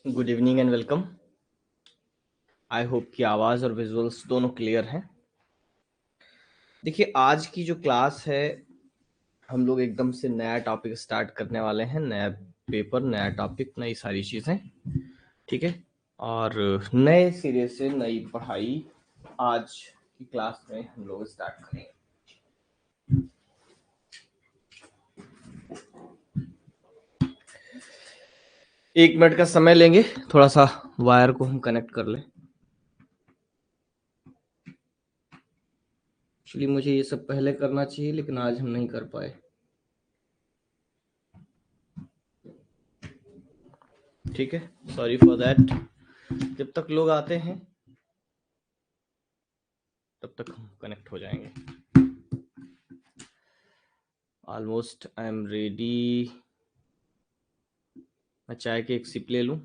Good evening and welcome. I hope कि आवाज़ और विजुअल्स दोनों क्लियर हैं। देखिए, आज की जो क्लास है हम लोग एकदम से नया टॉपिक स्टार्ट करने वाले हैं। नया पेपर, नया टॉपिक, नई सारी चीज़ें, ठीक है। और नए सिरे से नई पढ़ाई आज की क्लास में हम लोग स्टार्ट करेंगे। एक मिनट का समय लेंगे, थोड़ा सा वायर को हम कनेक्ट कर लें। एक्चुअली मुझे ये सब पहले करना चाहिए, लेकिन आज हम नहीं कर पाए। ठीक है, सॉरी फॉर दैट। जब तक लोग आते हैं तब तक हम कनेक्ट हो जाएंगे। Almost I am ready. मैं चाय की एक सिप ले लूं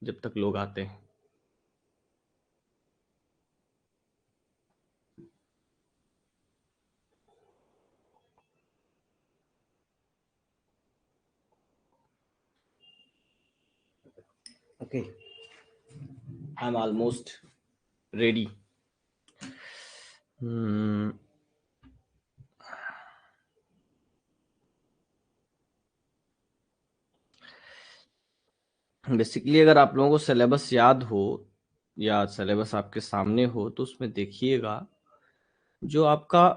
जब तक लोग आते हैं। Okay, I am almost ready. Basically अगर आप लोगों को सिलेबस याद हो या सिलेबस आपके सामने हो तो उसमें देखिएगा, जो आपका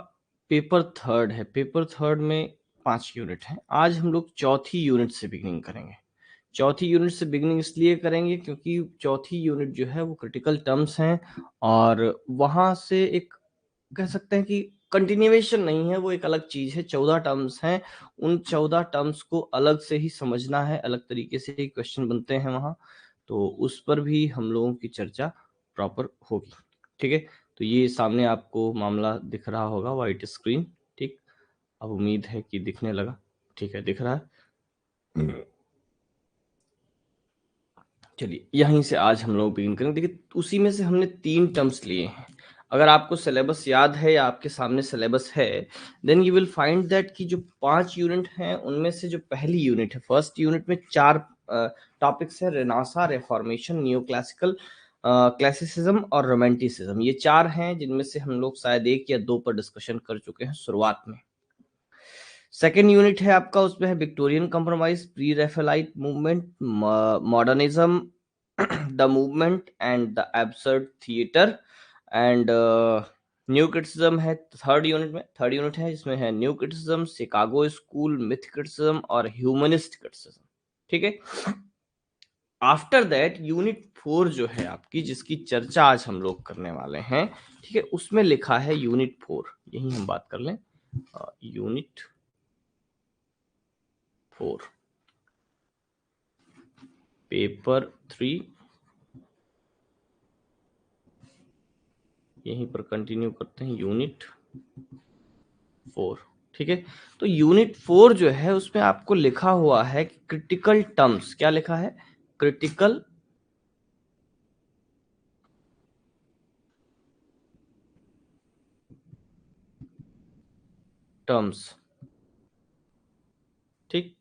पेपर थर्ड है, पेपर थर्ड में 5 यूनिट हैं। आज हम लोग चौथी यूनिट से बिगिनिंग करेंगे। चौथी यूनिट से बिगिनिंग इसलिए करेंगे क्योंकि चौथी यूनिट जो है वो क्रिटिकल टर्म्स हैं, और वहां से एक कह सकते हैं कि कंटिन्यूएशन नहीं है, वो एक अलग चीज है। 14 टर्म्स हैं, उन 14 टर्म्स को अलग से ही समझना है, अलग तरीके से ही क्वेश्चन बनते हैं वहां, तो उस पर भी हम लोगों की चर्चा प्रॉपर होगी। ठीक है, तो ये सामने आपको मामला दिख रहा होगा, वाइट स्क्रीन। ठीक, अब उम्मीद है कि दिखने लगा। ठीक है, दिख रहा है। चलिए, यहीं से आज हम लोग बिगिन करेंगे। देखिए, उसी में से हमने 3 टर्म्स लिए हैं। अगर आपको सिलेबस याद है या आपके सामने सिलेबस है, then you will find that कि जो 5 यूनिट हैं उनमें से जो पहली यूनिट है, फर्स्ट यूनिट में 4 टॉपिक्स है: renaissance, reformation, neo classical, classicism और रोमांटिसिज्म। ये 4 हैं जिनमें से हम लोग शायद 1 या 2 पर डिस्कशन कर चुके हैं शुरुआत में। सेकेंड यूनिट है आपका, उसमें है Victorian compromise, pre Raphaelite movement, modernism, the movement and the absurd theatre, and new criticism है थर्ड यूनिट में। थर्ड यूनिट है, इसमें है new criticism, Chicago school, myth criticism और ह्यूमनिस्ट क्रिटिसिज्म। ठीक है, आफ्टर दैट यूनिट 4 जो है आपकी, जिसकी चर्चा आज हम लोग करने वाले हैं, ठीक है, उसमें लिखा है यूनिट 4। यही हम बात कर लें, यूनिट 4, पेपर 3, यहीं पर कंटिन्यू करते हैं, यूनिट 4। ठीक है, तो यूनिट 4 जो है उसमें आपको लिखा हुआ है कि क्रिटिकल टर्म्स। क्या लिखा है? Critical terms. ठीक,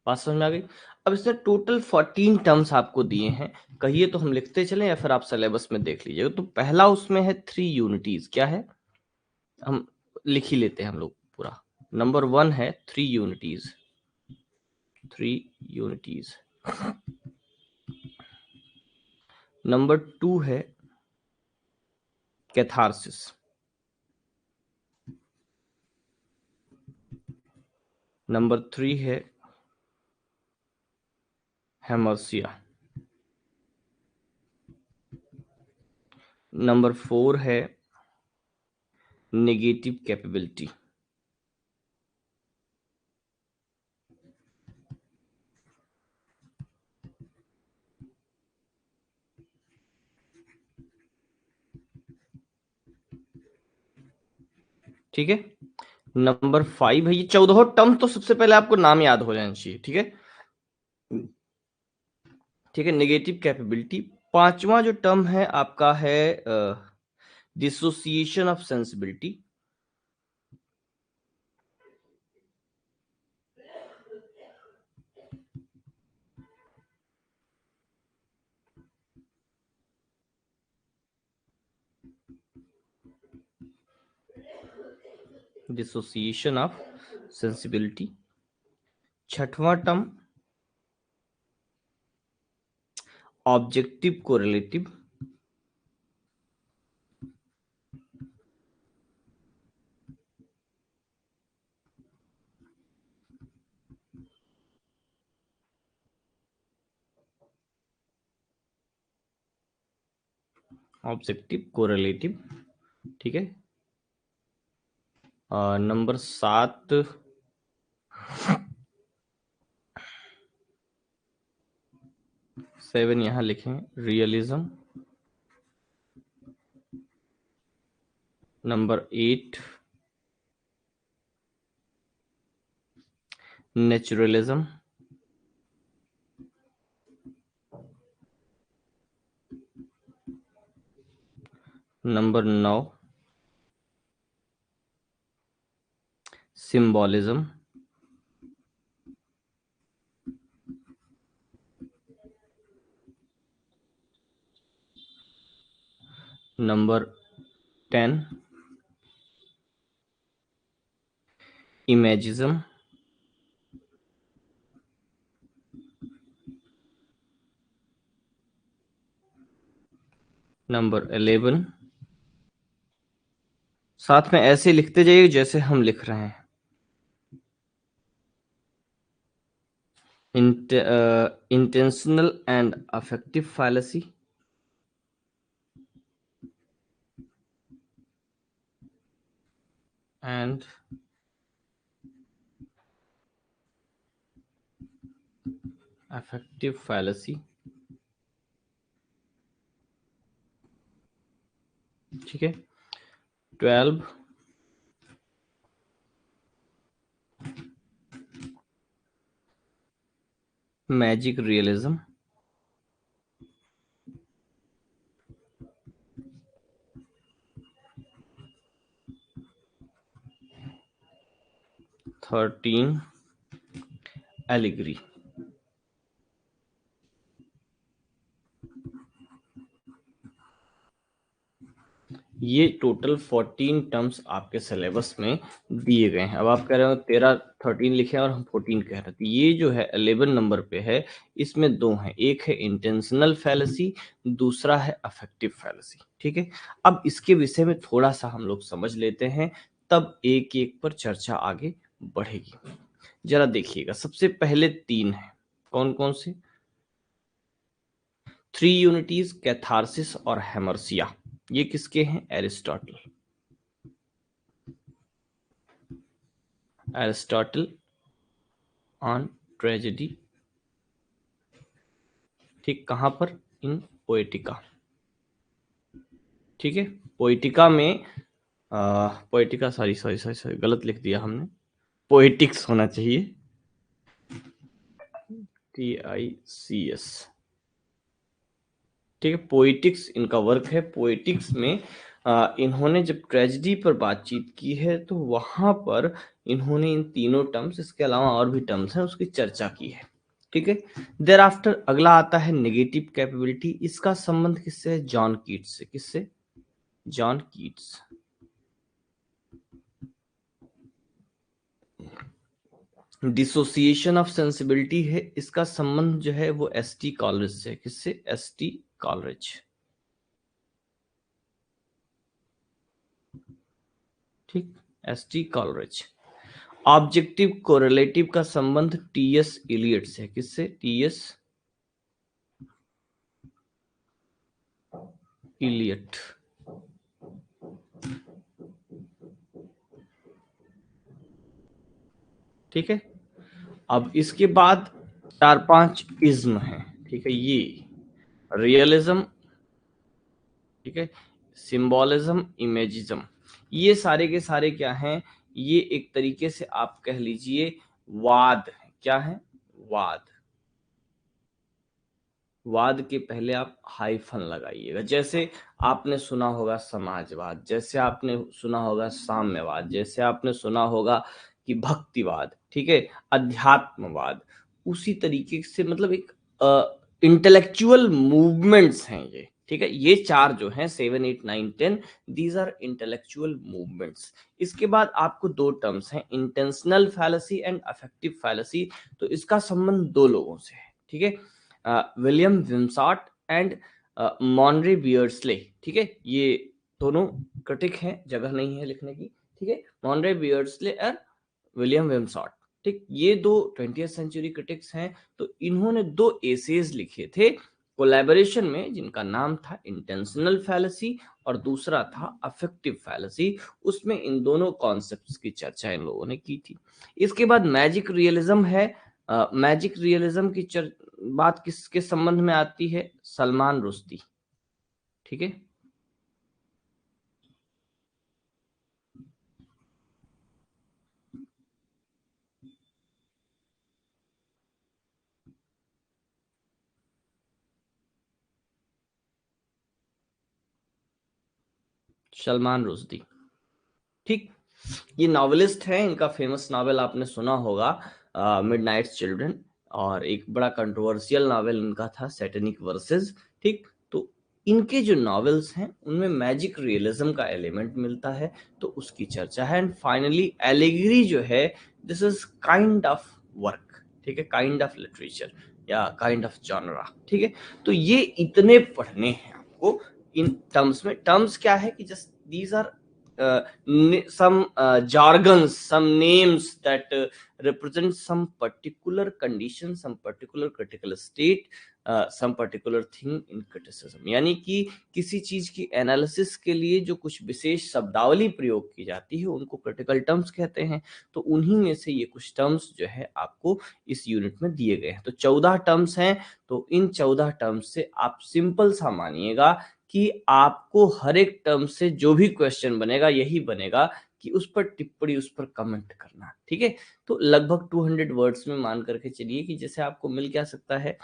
बात समझ में आ गई? अब इसमें टोटल 14 टर्म्स आपको दिए हैं। कहिए तो हम लिखते चलें या फिर आप सिलेबस में देख लीजिएगा। तो पहला उसमें है 3 यूनिटीज। क्या है? हम लिख ही लेते हैं हम लोग पूरा। नंबर 1 है 3 यूनिटीज। 3 यूनिटीज। नंबर 2 है कैथारसिस। नंबर 3 है हेमर्सिया। नंबर 4 है नेगेटिव कैपेबिलिटी। ठीक है, नंबर 5 है, ये 14 टर्म तो सबसे पहले आपको नाम याद हो जाना चाहिए। ठीक है, ठीक है, नेगेटिव कैपेबिलिटी। 5वां जो टर्म है आपका है dissociation of sensibility. Dissociation of sensibility. छठवां term objective correlative. Objective correlative, ठीक है। नंबर 7 7 यहां लिखें, realism. Number 8 naturalism. Number 9 symbolism. Number 10 imagism. Number 11, साथ में ऐसे लिखते जाइए जैसे हम लिख रहे हैं, intentional and affective fallacy. And affective fallacy, ठीक है। 12 मैजिक रियलिज्म। 13 एलिगरी। ये टोटल 14 टर्म्स आपके सिलेबस में दिए गए हैं। अब आप कह रहे हो 13 लिखे और हम 14 कह रहे थे। ये जो है 11 नंबर पे है, इसमें दो हैं, एक है इंटेंशनल फैलेसी, दूसरा है अफेक्टिव फैलेसी, ठीक है। अब इसके विषय में थोड़ा सा हम लोग समझ लेते हैं, तब एक एक पर चर्चा आगे बढ़ेगी। जरा देखिएगा, सबसे पहले 3 है, कौन कौन से? 3 यूनिटीज, कैथारसिस और हेमरसिया। ये किसके हैं? एरिस्टोटल। एरिस्टोटल ऑन ट्रेजेडी, ठीक। कहां पर? इन पोएटिका, ठीक है। पोएटिका में poetica, sorry sorry sorry sorry, गलत लिख दिया हमने, पोएटिक्स होना चाहिए, TICS, ठीक है। पोएटिक्स इनका वर्क है। पोएटिक्स में इन्होंने जब ट्रेजेडी पर बातचीत की है तो वहां पर इन्होंने इन तीनों टर्म्स, इसके अलावा और भी टर्म्स हैं, उसकी चर्चा की है, ठीक है। देयर आफ्टर अगला आता है नेगेटिव कैपेबिलिटी। इसका संबंध किससे है? जॉन कीट्स से। किससे? John Keats. Dissociation of sensibility है, इसका संबंध जो है वो ST कॉलरिज से। किससे? ST कॉलरिज, ठीक। ST Coleridge. ऑब्जेक्टिव कोरिलेटिव का संबंध TS इलियट से। किससे? TS इलियट, ठीक है। अब इसके बाद 4-5 इज्म है, ठीक है। ये रियलिज्म, ठीक है, सिंबॉलिज्म, इमेजिज्म, ये सारे के सारे क्या हैं? ये एक तरीके से आप कह लीजिए वाद है। क्या है? वाद। वाद के पहले आप हाइफन लगाइएगा। जैसे आपने सुना होगा समाजवाद, जैसे आपने सुना होगा साम्यवाद, जैसे आपने सुना होगा कि भक्तिवाद, ठीक है, अध्यात्मवाद। उसी तरीके से मतलब एक इंटेलेक्चुअल मूवमेंट्स हैं ये, ठीक है, ये चार जो हैं 7, 8, 9, 10 दीज आर इंटेलेक्चुअल मूवमेंट्स। इसके बाद आपको दो टर्म्स हैं, intentional fallacy and affective fallacy. तो इसका संबंध दो लोगों से है, ठीक है, विलियम विम्सार्ट एंड मॉनरे बियर्डस्ले। ठीक है, ये दोनों क्रिटिक हैं, जगह नहीं है लिखने की। ठीक है, मॉनरे बियर्डस्ले और विलियम विम्सार्ट। ठीक, ये दो 20th सेंचुरी क्रिटिक्स हैं। तो इन्होंने दो एसेज लिखे थे कोलैबोरेशन में, जिनका नाम था इंटेंशनल फैलेसी और दूसरा था अफेक्टिव फैलेसी। उसमें इन दोनों कॉन्सेप्ट्स की चर्चा इन लोगों ने की थी। इसके बाद मैजिक रियलिज्म है। मैजिक रियलिज्म की बात किसके संबंध में आती है? सलमान रुश्दी। ठीक है, सलमान रुश्दी। ठीक, ये नॉवेलिस्ट हैं, इनका फेमस नावल आपने सुना होगा मिडनाइट्स चिल्ड्रन, और एक बड़ा कंट्रोवर्शियल नावल इनका था सैटेनिक वर्सेस। ठीक, तो इनके जो नॉवेल्स हैं उनमें मैजिक रियलिज्म का एलिमेंट मिलता है, तो उसकी चर्चा है। एंड फाइनली एलिगरी जो है, this is kind of work, ठीक है, काइंड ऑफ लिटरेचर या काइंड ऑफ जॉनरा। ठीक है, तो ये इतने पढ़ने हैं आपको इन टर्म्स में। टर्म्स क्या है कि just these are some jargons, some names that represent some particular condition, some particular critical state, some particular thing in criticism। यानी कि किसी चीज की एनालिसिस के लिए जो कुछ विशेष शब्दावली प्रयोग की जाती है उनको क्रिटिकल टर्म्स कहते हैं। तो उन्हीं में से ये कुछ टर्म्स जो है आपको इस यूनिट में दिए गए हैं। तो 14 टर्म्स हैं। तो इन 14 टर्म्स से आप सिंपल सा मानिएगा कि आपको हर एक टर्म से जो भी क्वेश्चन बनेगा यही बनेगा कि उस पर टिप्पणी, उस पर कमेंट करना। ठीक है, तो लगभग 200 वर्ड्स में मान करके चलिए कि जैसे आपको मिल क्या सकता है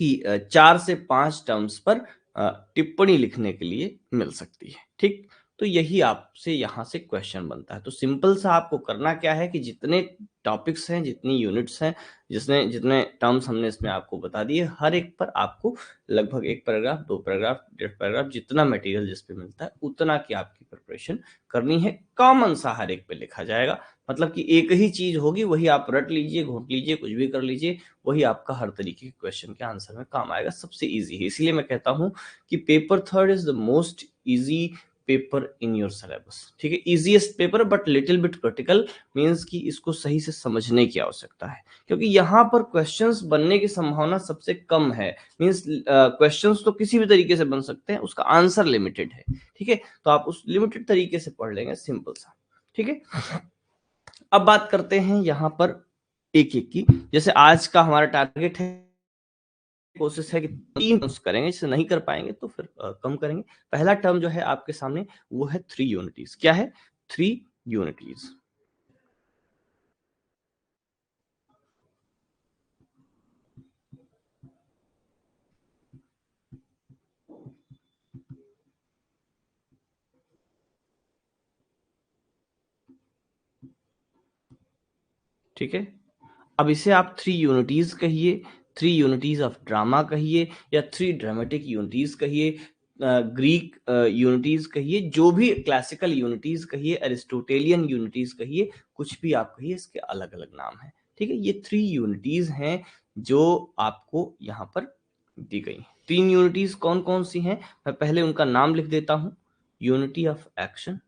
कि 4 से 5 टर्म्स पर टिप्पणी लिखने के लिए मिल सकती है। ठीक, तो यही आपसे यहाँ से क्वेश्चन बनता है। तो सिंपल सा आपको करना क्या है कि जितने टॉपिक्स हैं, जितनी यूनिट्स हैं, जितने जितने टर्म्स हमने इसमें आपको बता दिए, हर एक पर आपको लगभग 1 पैराग्राफ, 2 पैराग्राफ, 1.5 पैराग्राफ, जितना मटेरियल जिस पे मिलता है उतना की आपकी प्रिपरेशन करनी है। कॉमन सा हर एक पे लिखा जाएगा, मतलब कि एक ही चीज होगी, वही आप रट लीजिए, घोट लीजिए, कुछ भी कर लीजिए, वही आपका हर तरीके के क्वेश्चन के आंसर में काम आएगा। सबसे इजी है, इसीलिए मैं कहता हूं कि paper third is the most easy paper in your syllabus. ठीक है, easiest paper but little bit critical, means कि इसको सही से समझने की आवश्यकता है, क्योंकि यहाँ पर क्वेश्चंस बनने की संभावना सबसे कम है। मींस क्वेश्चंस तो किसी भी तरीके से बन सकते हैं, उसका आंसर लिमिटेड है। ठीक है, तो आप उस लिमिटेड तरीके से पढ़ लेंगे, सिंपल सा। ठीक है, अब बात करते हैं यहाँ पर एक एक की। जैसे आज का हमारा टारगेट है, कोशिश है कि 3 टर्म्स करेंगे, जैसे नहीं कर पाएंगे तो फिर कम करेंगे। पहला टर्म जो है आपके सामने वो है 3 यूनिटीज। क्या है? 3 यूनिटीज। ठीक है, अब इसे आप 3 यूनिटीज कहिए, 3 यूनिटीज ऑफ ड्रामा कहिए, या 3 ड्रामेटिक यूनिटीज कहिए, ग्रीक यूनिटीज कहिए, जो भी क्लासिकल यूनिटीज कहिए, अरिस्टोटेलियन यूनिटीज कहिए, कुछ भी आप कहिए, इसके अलग अलग नाम है। ठीक है, ये 3 यूनिटीज हैं जो आपको यहाँ पर दी गई। 3 यूनिटीज कौन कौन सी हैं, मैं पहले उनका नाम लिख देता हूं। Unity of action,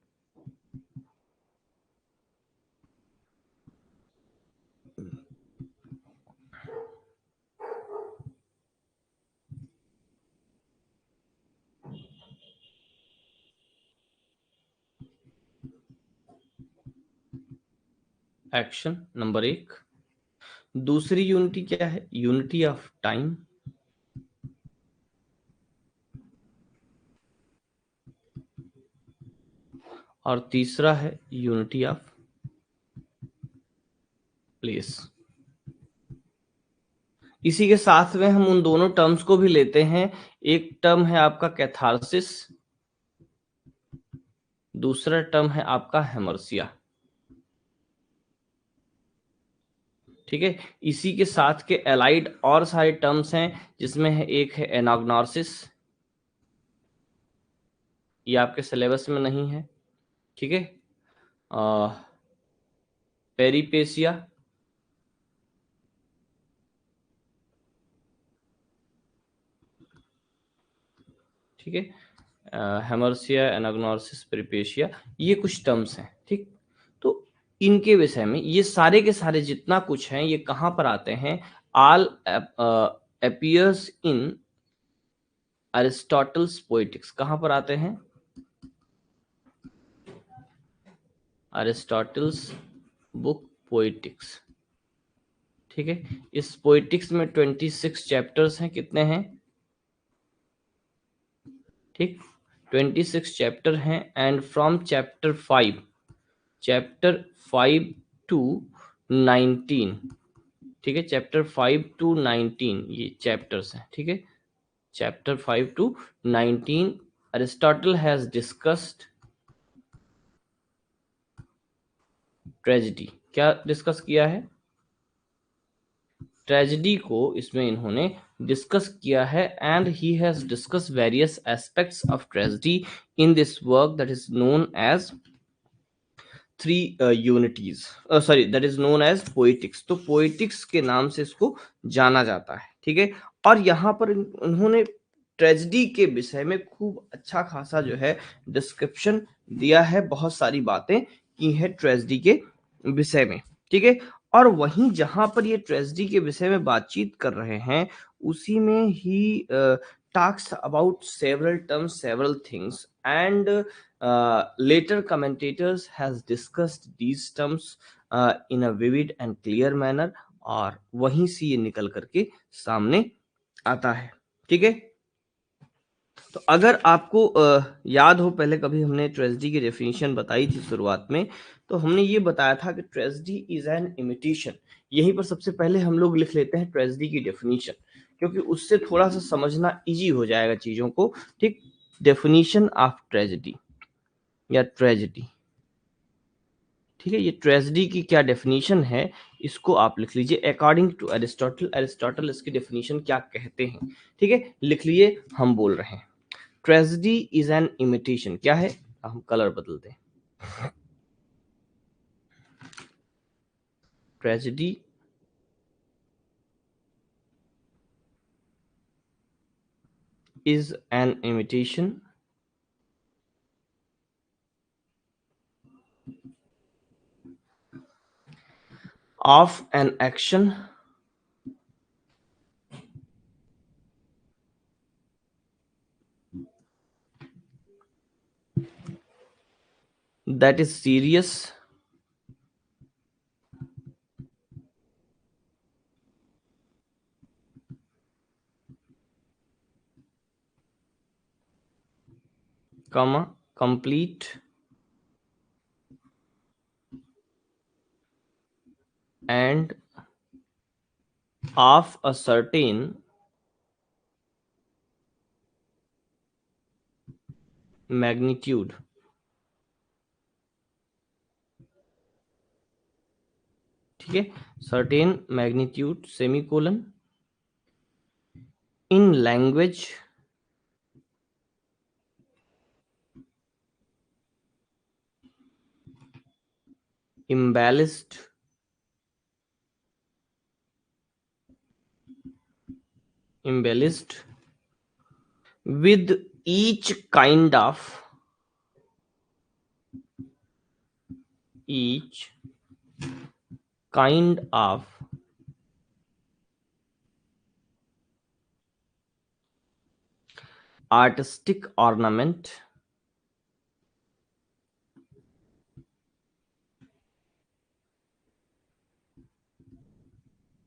action number 1। दूसरी यूनिटी क्या है? Unity of time. और तीसरा है यूनिटी ऑफ प्लेस। इसी के साथ में हम उन दोनों टर्म्स को भी लेते हैं। एक टर्म है आपका कैथारसिस, दूसरा टर्म है आपका हेमर्सिया। ठीक है, इसी के साथ के एलाइड और सारे टर्म्स हैं, जिसमें है एक है एनाग्नोसिस, ये आपके सिलेबस में नहीं है, ठीक है। पेरिपेसिया, ठीक है, हेमर्सिया, एनाग्नोसिस, पेरिपेशिया, ये कुछ टर्म्स हैं, ठीक। तो इनके विषय में ये सारे के सारे जितना कुछ हैं ये कहाँ पर आते हैं, ऑल अपीयर्स इन अरिस्टोटल्स पोएटिक्स। कहाँ पर आते हैं, अरिस्टोटल्स बुक पोएटिक्स, ठीक है। इस पोएटिक्स में 26 चैप्टर्स हैं, कितने हैं, ठीक, 26 चैप्टर हैं। एंड फ्रॉम चैप्टर 5 टू 19, ठीक है, चैप्टर 5 टू 19 ये चैप्टर्स हैं, ठीक है। Chapter 5 to 19 Aristotle has discussed tragedy. क्या डिस्कस किया है, ट्रेजेडी को इसमें इन्होंने डिस्कस किया है। And he has discussed various aspects of tragedy in this work that is known as three unities, sorry, that is known as Poetics. तो Poetics के नाम से इसको जाना जाता है, ठीक है। और यहाँ पर उन्होंने ट्रेजेडी के विषय में खूब अच्छा खासा जो है डिस्क्रिप्शन दिया है, बहुत सारी बातें की है ट्रेजेडी के विषय में, ठीक है। और वहीं जहां पर ये ट्रेजेडी के विषय में बातचीत कर रहे हैं उसी में he talks about several terms, several things, and later commentators has discussed these terms in a vivid and clear manner, और वहीं से ये निकल करके सामने आता है, ठीक है। तो अगर आपको याद हो, पहले कभी हमने ट्रेजेडी की डेफिनेशन बताई थी शुरुआत में, तो हमने ये बताया था कि ट्रेजेडी इज एन इमिटेशन। यहीं पर सबसे पहले हम लोग लिख लेते हैं ट्रेजेडी की डेफिनेशन, क्योंकि उससे थोड़ा सा समझना इजी हो जाएगा चीजों को, ठीक। डेफिनेशन ऑफ ट्रेजेडी या ट्रेजेडी, ठीक है। ये ट्रेजेडी की क्या डेफिनेशन है इसको आप लिख लीजिए अकॉर्डिंग टू एरिस्टोटल। एरिस्टोटल इसकी डेफिनेशन क्या कहते हैं, ठीक है, लिख लिए। हम बोल रहे हैं ट्रेजेडी इज एन इमिटेशन, क्या है, हम कलर बदलते हैं, tragedy is an imitation of an action that is serious, comma, complete, and of a certain magnitude, ठीक है, certain magnitude semicolon, in language embellished with each kind of artistic ornament,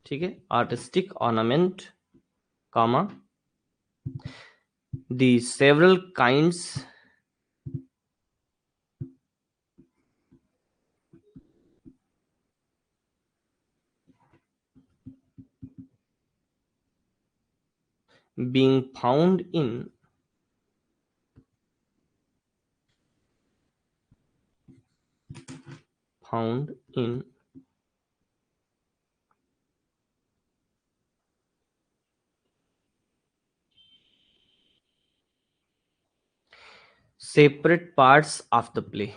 ठीक है, artistic ornament, comma, the several kinds being found in separate parts of the play.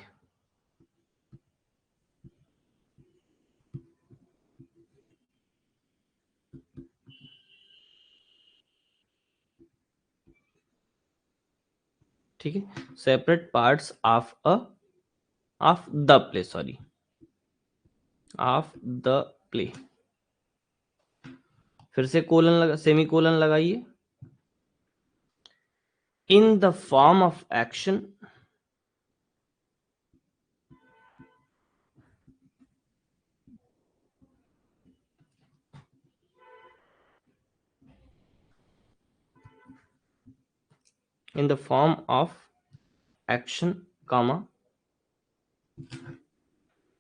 ठीक है, separate parts of the play, sorry, of the play. फिर से semi colon लगाइए। In the form of action, in the form of action, comma,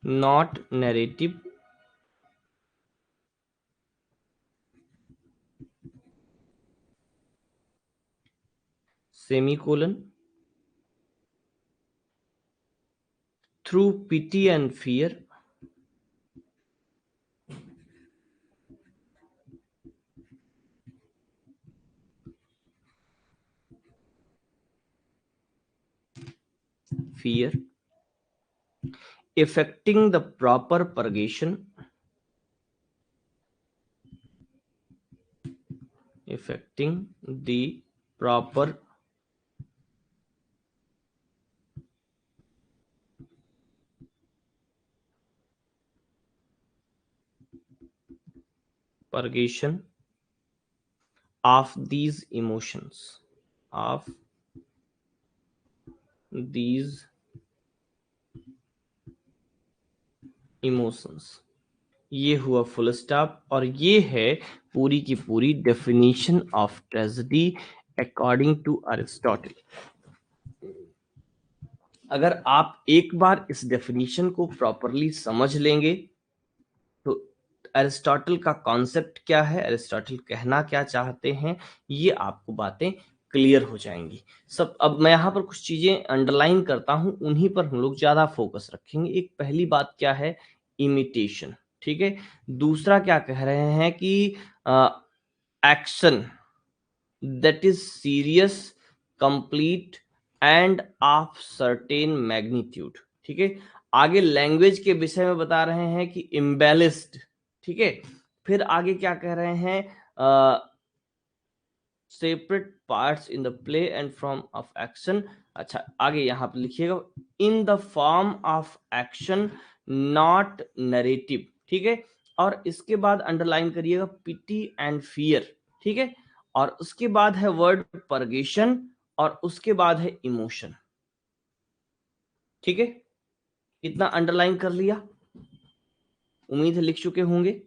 not narrative, semicolon, through pity and fear, affecting the proper purgation, affecting the proper purgation of these emotions, of these emotions। ये हुआ full stop, और ये है पूरी की पूरी definition of tragedy according to Aristotle. अगर आप एक बार इस डेफिनेशन को प्रॉपरली समझ लेंगे तो अरिस्टोटल का कॉन्सेप्ट क्या है, अरिस्टोटल कहना क्या चाहते हैं, ये आपको बातें क्लियर हो जाएंगी सब। अब मैं यहाँ पर कुछ चीजें अंडरलाइन करता हूं, उन्हीं पर हम लोग ज्यादा फोकस रखेंगे। एक पहली बात क्या है, इमिटेशन, ठीक है। दूसरा क्या कह रहे हैं कि action that is serious, complete and of certain magnitude, ठीक है। आगे लैंग्वेज के विषय में बता रहे हैं कि इम्बेलिस्ड, ठीक है। फिर आगे क्या कह रहे हैं, separate parts in the play and form of action. अच्छा, आगे यहाँ पर लिखिएगा in the form of action not narrative, ठीक है। और इसके बाद अंडरलाइन करिएगा पिटी एंड फियर, ठीक है। और उसके बाद है वर्ड परगेशन, और उसके बाद है इमोशन, ठीक है। इतना अंडरलाइन कर लिया, उम्मीद है लिख चुके होंगे।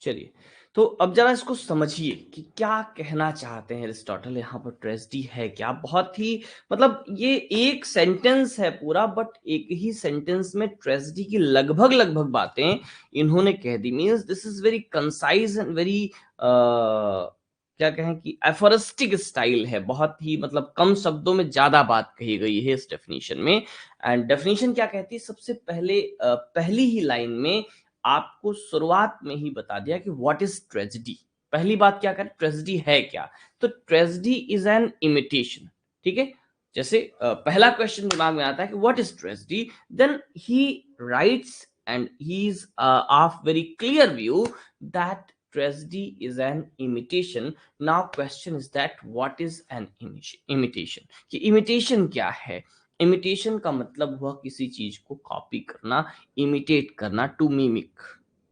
चलिए, तो अब जरा इसको समझिए कि क्या कहना चाहते हैं अरिस्टोटल, यहाँ पर ट्रेजेडी है क्या। बहुत ही मतलब ये एक सेंटेंस है पूरा, बट एक ही सेंटेंस में ट्रेजेडी की लगभग लगभग बातें इन्होंने कह दी। Means this is very concise and very क्या कहें कि एफोरिस्टिक स्टाइल है, बहुत ही मतलब कम शब्दों में ज्यादा बात कही गई है इस डेफिनेशन में। एंड डेफिनेशन क्या कहती है, सबसे पहले पहली ही लाइन में आपको शुरुआत में ही बता दिया कि व्हाट इज ट्रेजेडी। पहली बात क्या करें, ट्रेजेडी है क्या। तो ट्रेजेडी इज एन इमिटेशन, ठीक है। जैसे पहला क्वेश्चन दिमाग में आता है कि what is tragedy, then he writes and he is of very clear view that tragedy is an imitation. Now question is that what is an imitation, कि imitation क्या है। इमिटेशन का मतलब हुआ किसी चीज को कॉपी करना, इमिटेट करना, टू मिमिक,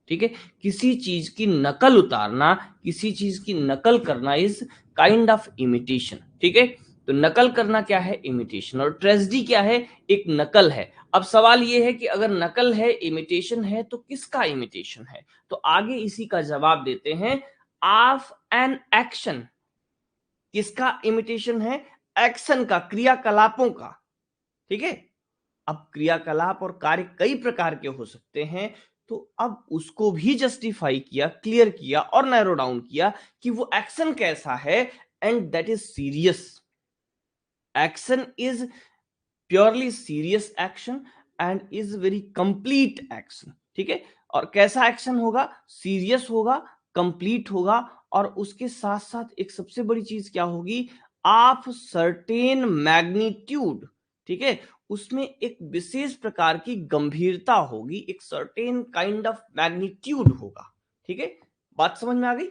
ठीक है। किसी चीज की नकल उतारना, किसी चीज की नकल करना इज काइंड ऑफ इमिटेशन, ठीक है। तो नकल करना क्या है, इमिटेशन। और ट्रेजेडी क्या है, एक नकल है। अब सवाल ये है कि अगर नकल है, इमिटेशन है, तो किसका इमिटेशन है। तो आगे इसी का जवाब देते हैं, ऑफ एन एक्शन। किसका इमिटेशन है, एक्शन का, क्रियाकलापों का, ठीक है। अब क्रियाकलाप और कार्य कई प्रकार के हो सकते हैं, तो अब उसको भी जस्टिफाई किया, क्लियर किया और नैरो डाउन किया कि वो एक्शन कैसा है, and that is serious action is purely serious action and is very complete action, ठीक है। और कैसा एक्शन होगा? सीरियस होगा, कंप्लीट होगा, और उसके साथ साथ एक सबसे बड़ी चीज क्या होगी? आप सर्टेन मैग्नीट्यूड, ठीक है, उसमें एक विशेष प्रकार की गंभीरता होगी, एक सर्टेन काइंड ऑफ मैग्नीट्यूड होगा, ठीक है। बात समझ में आ गई?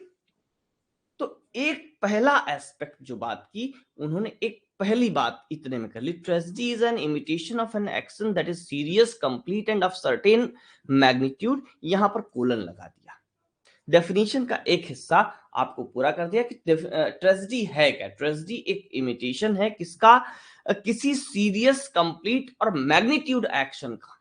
तो एक पहला एस्पेक्ट जो बात की उन्होंने, एक पहली बात इतने में कर ली, tragedy is an imitation of an action that is serious, complete and of certain magnitude. यहां पर कोलन लगा दिया, डेफिनेशन का एक हिस्सा आपको पूरा कर दिया कि ट्रेजेडी है क्या। ट्रेजेडी एक इमिटेशन है किसका? किसी सीरियस, कंप्लीट और मैग्नीट्यूड एक्शन का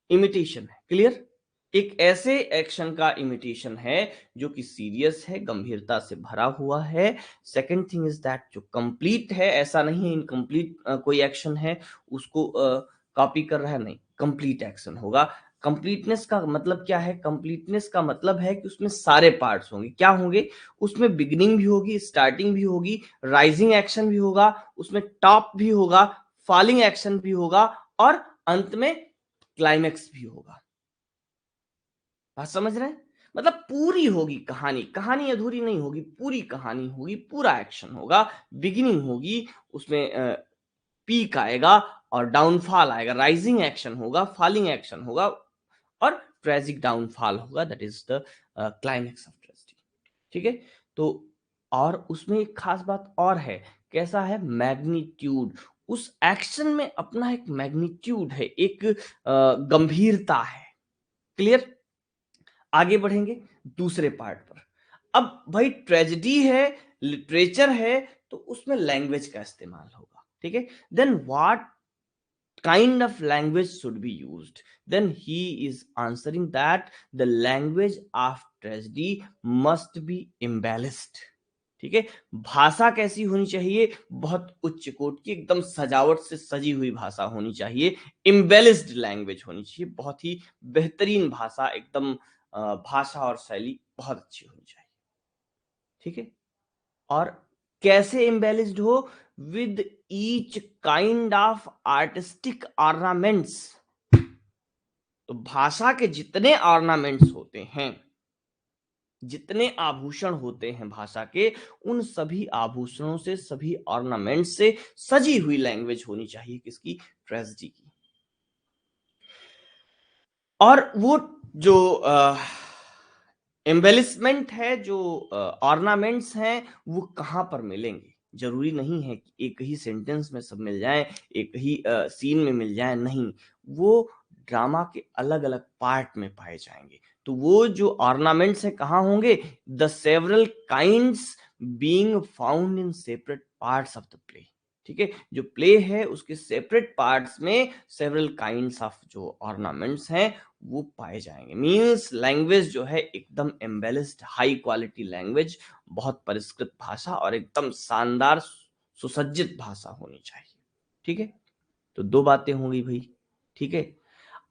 इमिटेशन है। क्लियर? एक ऐसे एक्शन का इमिटेशन है जो कि सीरियस है, गंभीरता से भरा हुआ है। सेकंड थिंग इज दैट जो कंप्लीट है, ऐसा नहीं है इनकम्प्लीट कोई एक्शन है उसको कॉपी कर रहा है, नहीं, कंप्लीट एक्शन होगा। कंप्लीटनेस का मतलब क्या है? कंप्लीटनेस का मतलब है कि उसमें सारे पार्ट्स होंगे। क्या होंगे? उसमें बिगिनिंग भी होगी, स्टार्टिंग भी होगी, राइजिंग एक्शन भी होगा, उसमें टॉप भी होगा, फॉलिंग एक्शन भी होगा, और अंत में क्लाइमेक्स भी होगा। बात समझ रहे हैं? मतलब पूरी होगी कहानी, कहानी अधूरी नहीं होगी, पूरी कहानी होगी, पूरा एक्शन होगा, बिगिनिंग होगी, उसमें पीक आएगा और डाउनफॉल आएगा, राइजिंग एक्शन होगा, फॉलिंग एक्शन होगा, और ट्रेजिक डाउनफॉल होगा, that is the climax of tragedy, ठीक है। तो और उसमें एक खास बात और है, कैसा है? मैग्नीट्यूड। उस एक्शन में अपना एक मैग्नीट्यूड है, एक गंभीरता है। क्लियर? आगे बढ़ेंगे दूसरे पार्ट पर। अब भाई ट्रेजेडी है, लिटरेचर है, तो उसमें लैंग्वेज का इस्तेमाल होगा, ठीक है। Then what kind of language should be used? Then he is answering that the language of tragedy must be embellished, ठीक है। भाषा कैसी होनी चाहिए? बहुत उच्च कोट की, एकदम सजावट से सजी हुई भाषा होनी चाहिए, इम्बेलिस्ड लैंग्वेज होनी चाहिए, बहुत ही बेहतरीन भाषा, एकदम भाषा और शैली बहुत अच्छी होनी चाहिए, ठीक है। और कैसे एम्बेलिस्ड हो? With each kind of artistic ornaments. तो भाषा के जितने ऑर्नामेंट्स होते हैं, जितने आभूषण होते हैं भाषा के, उन सभी आभूषणों से, सभी ऑर्नामेंट से सजी हुई लैंग्वेज होनी चाहिए किसकी? ट्रेजेडी की। और वो जो एम्बेलिशमेंट है, जो ऑर्नामेंट्स हैं, वो कहां पर मिलेंगे? जरूरी नहीं है कि एक ही सेंटेंस में सब मिल जाए, एक ही सीन में मिल जाए, नहीं, वो ड्रामा के अलग अलग पार्ट में पाए जाएंगे। तो वो जो ऑर्नामेंट्स हैं कहाँ होंगे? The several kinds being found in separate parts of the play, ठीक है। जो प्ले है उसके सेपरेट पार्ट्स में सेवरल काइंड्स ऑफ जो ऑर्नामेंट्स हैं वो पाए जाएंगे। मींस लैंग्वेज जो है एकदम एम्बेलिस्ड, हाई क्वालिटी लैंग्वेज, बहुत परिष्कृत भाषा और एकदम शानदार सुसज्जित भाषा होनी चाहिए, ठीक है। तो दो बातें होंगी भाई, ठीक है।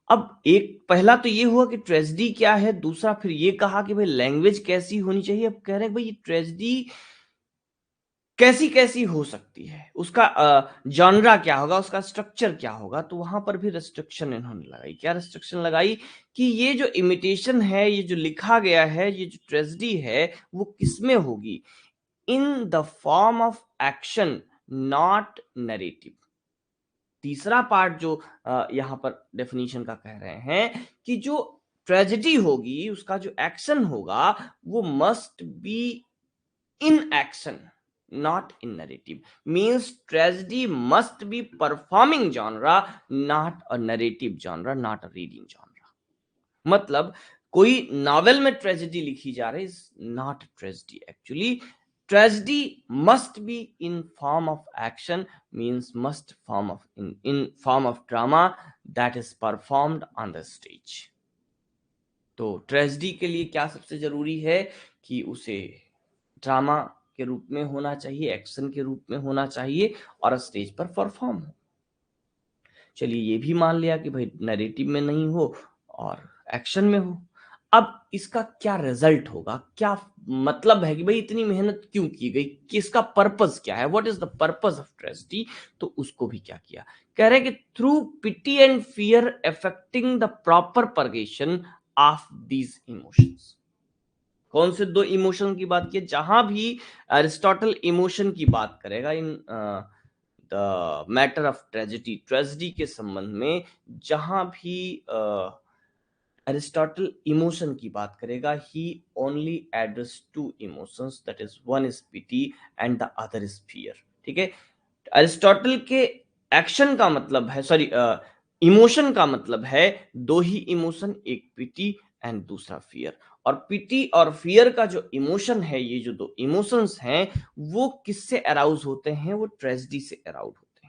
अब एक पहला तो ये हुआ कि ट्रेजेडी क्या है, दूसरा फिर ये कहा कि भाई लैंग्वेज कैसी होनी चाहिए। अब कह रहे हैं भाई ट्रेजेडी कैसी कैसी हो सकती है, उसका जॉनरा क्या होगा, उसका स्ट्रक्चर क्या होगा। तो वहां पर भी रेस्ट्रिक्शन इन्होंने लगाई। क्या रेस्ट्रिक्शन लगाई? कि ये जो इमिटेशन है, ये जो लिखा गया है, ये जो ट्रेजेडी है, वो किसमें होगी? In the form of action, not narrative. तीसरा पार्ट जो यहां पर डेफिनेशन का कह रहे हैं कि जो ट्रेजेडी होगी, उसका जो एक्शन होगा, वो must be in action, not in narrative. Means tragedy must be performing genre, not a narrative genre, not a reading genre. मतलब कोई नॉवेल में ट्रेजेडी लिखी जा रही, is not tragedy actually. Tragedy must be in form of action, means must form of in form of drama that is performed on the stage. तो tragedy के लिए क्या सबसे जरूरी है? कि उसे ड्रामा के रूप में होना चाहिए, एक्शन के रूप में होना चाहिए, और स्टेज पर परफॉर्म हो। चलिए ये भी मान लिया कि भाई नैरेटिव में नहीं हो और एक्शन में हो। अब इसका क्या रिजल्ट होगा, क्या मतलब है कि भाई इतनी मेहनत क्यों की गई, कि इसका पर्पस क्या है, what is the purpose of tragedy, तो उसको भी क्या किया, कह रहे हैं कि through pity and fear affecting the proper purgation of these emotions. कौन से दो इमोशन की बात की, जहां भी अरिस्टोटल इमोशन की बात करेगा in the matter of tragedy, tragedy के संबंध में जहां भी अरिस्टोटल इमोशन की बात करेगा, he only address to emotions, that is one is pity and the other is fear. ठीक है, अरिस्टोटल के एक्शन का मतलब है, सॉरी, इमोशन का मतलब है दो ही इमोशन, एक पिटी एंड दूसरा फियर। और पिटी और फियर का जो इमोशन है, ये जो दो इमोशंस हैं, वो किससे अराउज होते हैं, वो ट्रेजेडी से अराउज होते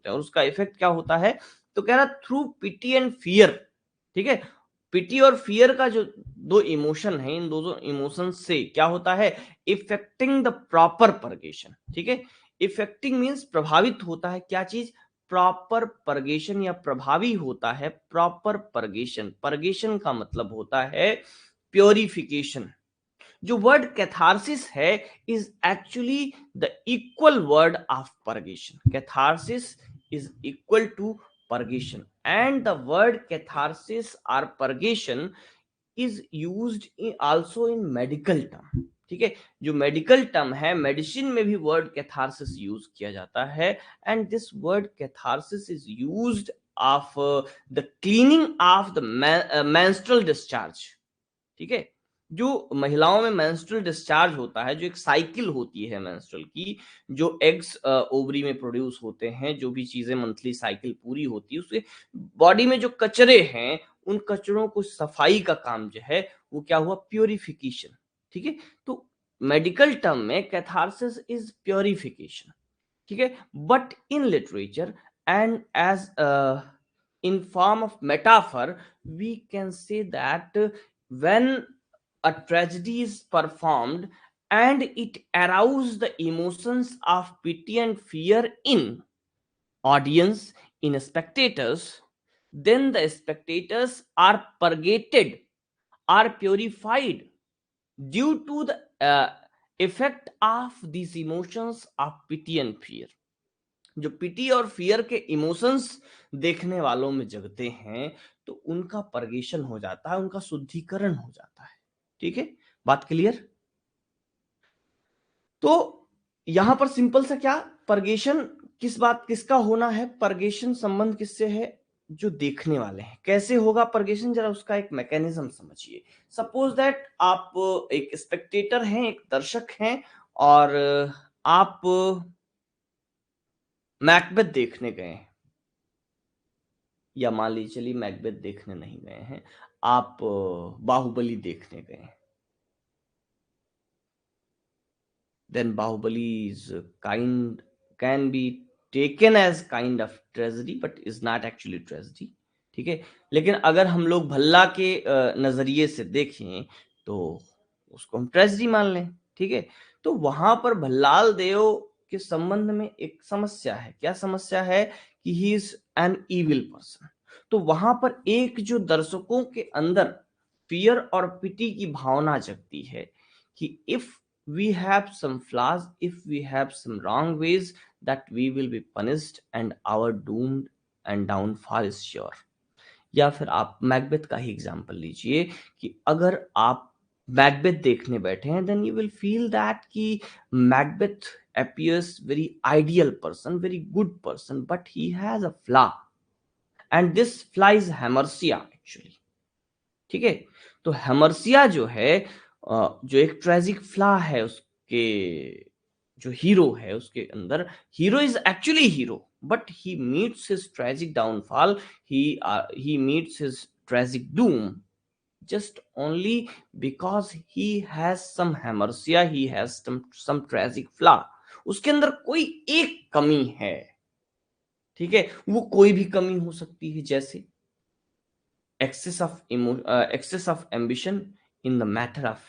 हैं। और उसका इफेक्ट क्या होता है, तो कह रहा थ्रू पिटी एंड फियर। ठीक है, पिटी और फियर का जो दो इमोशन है, इन दोनों इमोशन से क्या होता है, इफेक्टिंग द प्रॉपर परगेशन। ठीक है, इफेक्टिंग मीन्स प्रभावित होता है, क्या चीज, प्रॉपर परगेशन, या प्रभावी होता है प्रॉपर परगेशन। परगेशन का मतलब होता है प्योरिफिकेशन। जो वर्ड कैथारसिस है is actually the equal word of purgation. Catharsis is equal to purgation, and the word catharsis और purgation is used also in medical term. ठीक है, जो मेडिकल टर्म है, मेडिसिन में भी वर्ड कैथारसिस यूज किया जाता है, and this word catharsis is used of the cleaning of the menstrual discharge. ठीक है, जो महिलाओं में मेंस्ट्रुअल डिस्चार्ज होता है, जो एक साइकिल होती है मेंस्ट्रुअल की, जो एग्स ओवरी में प्रोड्यूस होते हैं, जो भी चीजें मंथली साइकिल पूरी होती है, उसके बॉडी में जो कचरे हैं, उन कचरों को सफाई का काम जो है, वो क्या हुआ, प्योरिफिकेशन। ठीक है, तो मेडिकल टर्म में कैथारसिस इज प्योरिफिकेशन। ठीक है, but in literature and as in form of metaphor, we can say that when a tragedy is performed and it arouses the emotions of pity and fear in audience, in spectators, then the spectators are purgated, are purified due to the effect of these emotions of pity and fear। जो पिटी और fear के emotions देखने वालों में जगते हैं, तो उनका परगेशन हो जाता है, उनका शुद्धिकरण हो जाता है। ठीक है, बात क्लियर। तो यहां पर सिंपल सा क्या, परगेशन किस बात, किसका होना है, परगेशन संबंध किससे है, जो देखने वाले हैं। कैसे होगा परगेशन, जरा उसका एक मैकेनिज्म समझिए। सपोज दैट आप एक स्पेक्टेटर हैं, एक दर्शक हैं, और आप मैकबेथ देखने गए हैं, या मान लीजिए चलिए मैकबेथ देखने नहीं गए हैं, आप बाहुबली देखने गए हैं। देन Baahubali is kind, can be taken as kind of tragedy, but is not actually tragedy. ठीक है, लेकिन अगर हम लोग भल्ला के नजरिए से देखें, तो उसको हम ट्रेजेडी मान लें। ठीक है, तो वहां पर भल्लाल देव के संबंध में एक समस्या है। क्या समस्या है, कि he is an evil person. तो वहां पर एक जो दर्शकों के अंदर फियर और पिटी की भावना जगती है, कि if we have some flaws, if we have some wrong ways, that we will be punished and our doomed and downfall is sure। या फिर आप मैकबेथ का ही एग्जांपल लीजिए, कि अगर आप मैकबेथ देखने बैठे हैं, then you will feel that कि Macbeth appears very ideal person, very good person, but he has a flaw, and this flaw is hemersia actually। ठीक है, तो हेमरसिया जो है, जो एक ट्रेजिक फ्ला है उसके, जो हीरो है उसके अंदर, hero is actually hero, but he meets his tragic downfall, he meets his tragic Doom just only because he has some hemersia, he has some tragic flaw। उसके अंदर कोई एक कमी है। ठीक है, वो कोई भी कमी हो सकती है, जैसे excess of ambition in the matter of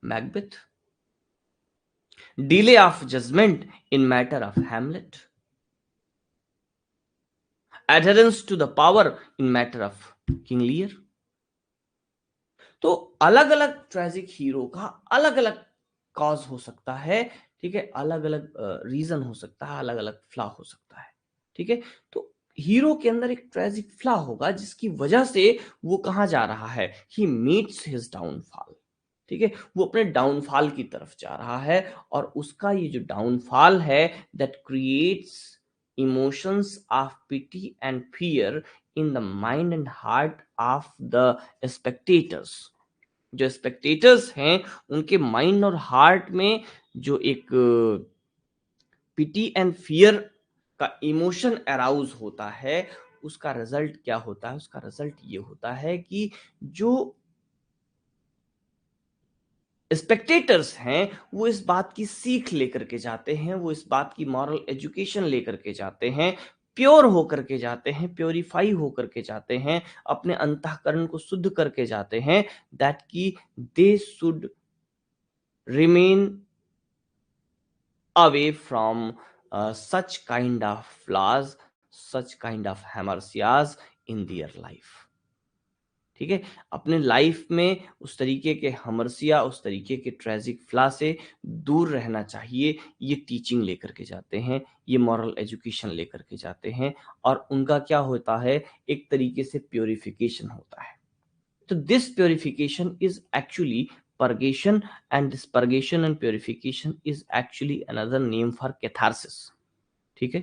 Macbeth, delay of judgment in matter of Hamlet, adherence to the power in matter of King Lear। तो अलग अलग ट्रेजिक हीरो का अलग अलग कॉज हो सकता है, ठीक है, अलग अलग रीजन हो सकता है, अलग अलग फ्लॉ हो सकता है, ठीक है। तो हीरो के अंदर एक ट्रेजिक फ्लॉ होगा जिसकी वजह से वो कहाँ जा रहा है, ही मीट्स हिज डाउनफॉल, ठीक है, वो अपने डाउनफॉल की तरफ जा रहा है। और उसका ये जो डाउनफॉल है that creates emotions of pity and fear in the mind and heart of the spectators. जो स्पेक्टेटर्स हैं उनके माइंड और हार्ट में जो एक पिटी एंड फियर का इमोशन अराउज होता है, उसका रिजल्ट क्या होता है, उसका रिजल्ट ये होता है कि जो स्पेक्टेटर्स हैं वो इस बात की सीख लेकर के जाते हैं, वो इस बात की मॉरल एजुकेशन लेकर के जाते हैं, प्योर होकर के जाते हैं, प्योरीफाई होकर के जाते हैं, अपने अंतःकरण को शुद्ध करके जाते हैं, दैट की they should remain away from such kind of flaws, such kind of hamartias in their life, ठीक है। अपने लाइफ में उस तरीके के हमरसिया, उस तरीके के ट्रेजिक फ्ला से दूर रहना चाहिए। ये टीचिंग लेकर के जाते हैं, ये मॉरल एजुकेशन लेकर के जाते हैं, और उनका क्या होता है, एक तरीके से प्योरिफिकेशन होता है। तो this purification is actually purgation, and this purgation and purification is actually another name for catharsis, ठीक है।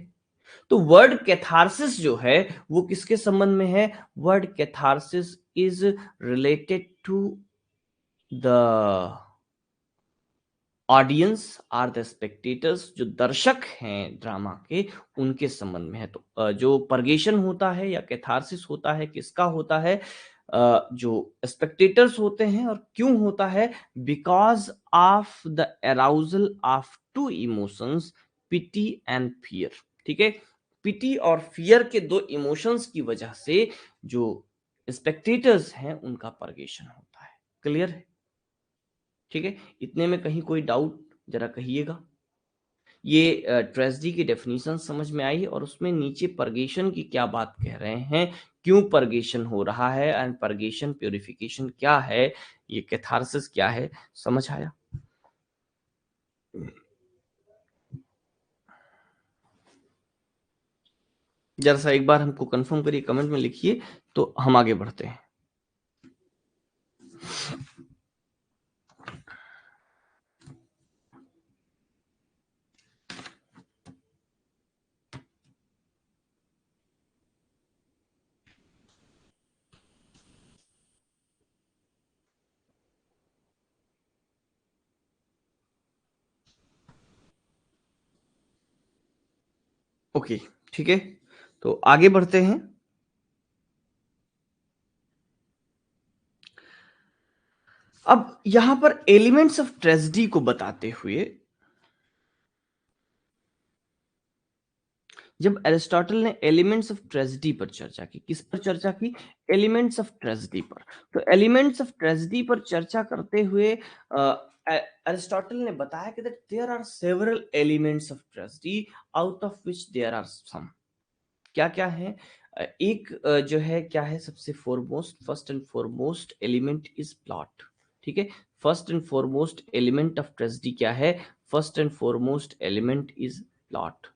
तो वर्ड कैथारसिस जो है वो किसके संबंध में है, word catharsis is related to the audience or the spectators, जो दर्शक हैं ड्रामा के, उनके संबंध में है। तो जो परगेशन होता है या कैथारसिस होता है, किसका होता है, जो स्पेक्टेटर्स होते हैं। और क्यों होता है, because of the arousal of two emotions, pity and fear, ठीक है। पिटी और फियर के दो इमोशंस की वजह से जो स्पेक्टेटर्स हैं उनका परगेशन होता है। क्लियर है, ठीक है। इतने में कहीं कोई डाउट जरा कहिएगा। ये ट्रेजेडी की डेफिनेशन समझ में आई, और उसमें नीचे परगेशन की क्या बात कह रहे हैं, क्यों परगेशन हो रहा है, एंड परगेशन प्योरिफिकेशन क्या है, ये कैथारसिस क्या है, समझ आया। जरा सा एक बार हमको कंफर्म करिए, कमेंट में लिखिए, तो हम आगे बढ़ते हैं। ओके, ठीक है, तो आगे बढ़ते हैं। अब यहां पर एलिमेंट्स ऑफ ट्रेजेडी को बताते हुए जब एरिस्टोटल ने एलिमेंट्स ऑफ ट्रेजेडी पर चर्चा की, किस पर चर्चा की, एलिमेंट्स ऑफ ट्रेजेडी पर। तो एलिमेंट्स ऑफ ट्रेजेडी पर चर्चा करते हुए एरिस्टोटल ने बताया कि that there are several elements of tragedy out of which there are some. क्या क्या है, एक जो है क्या है, सबसे foremost, first and foremost element is plot, ठीक है। First and foremost element of tragedy क्या है, first and foremost element is plot,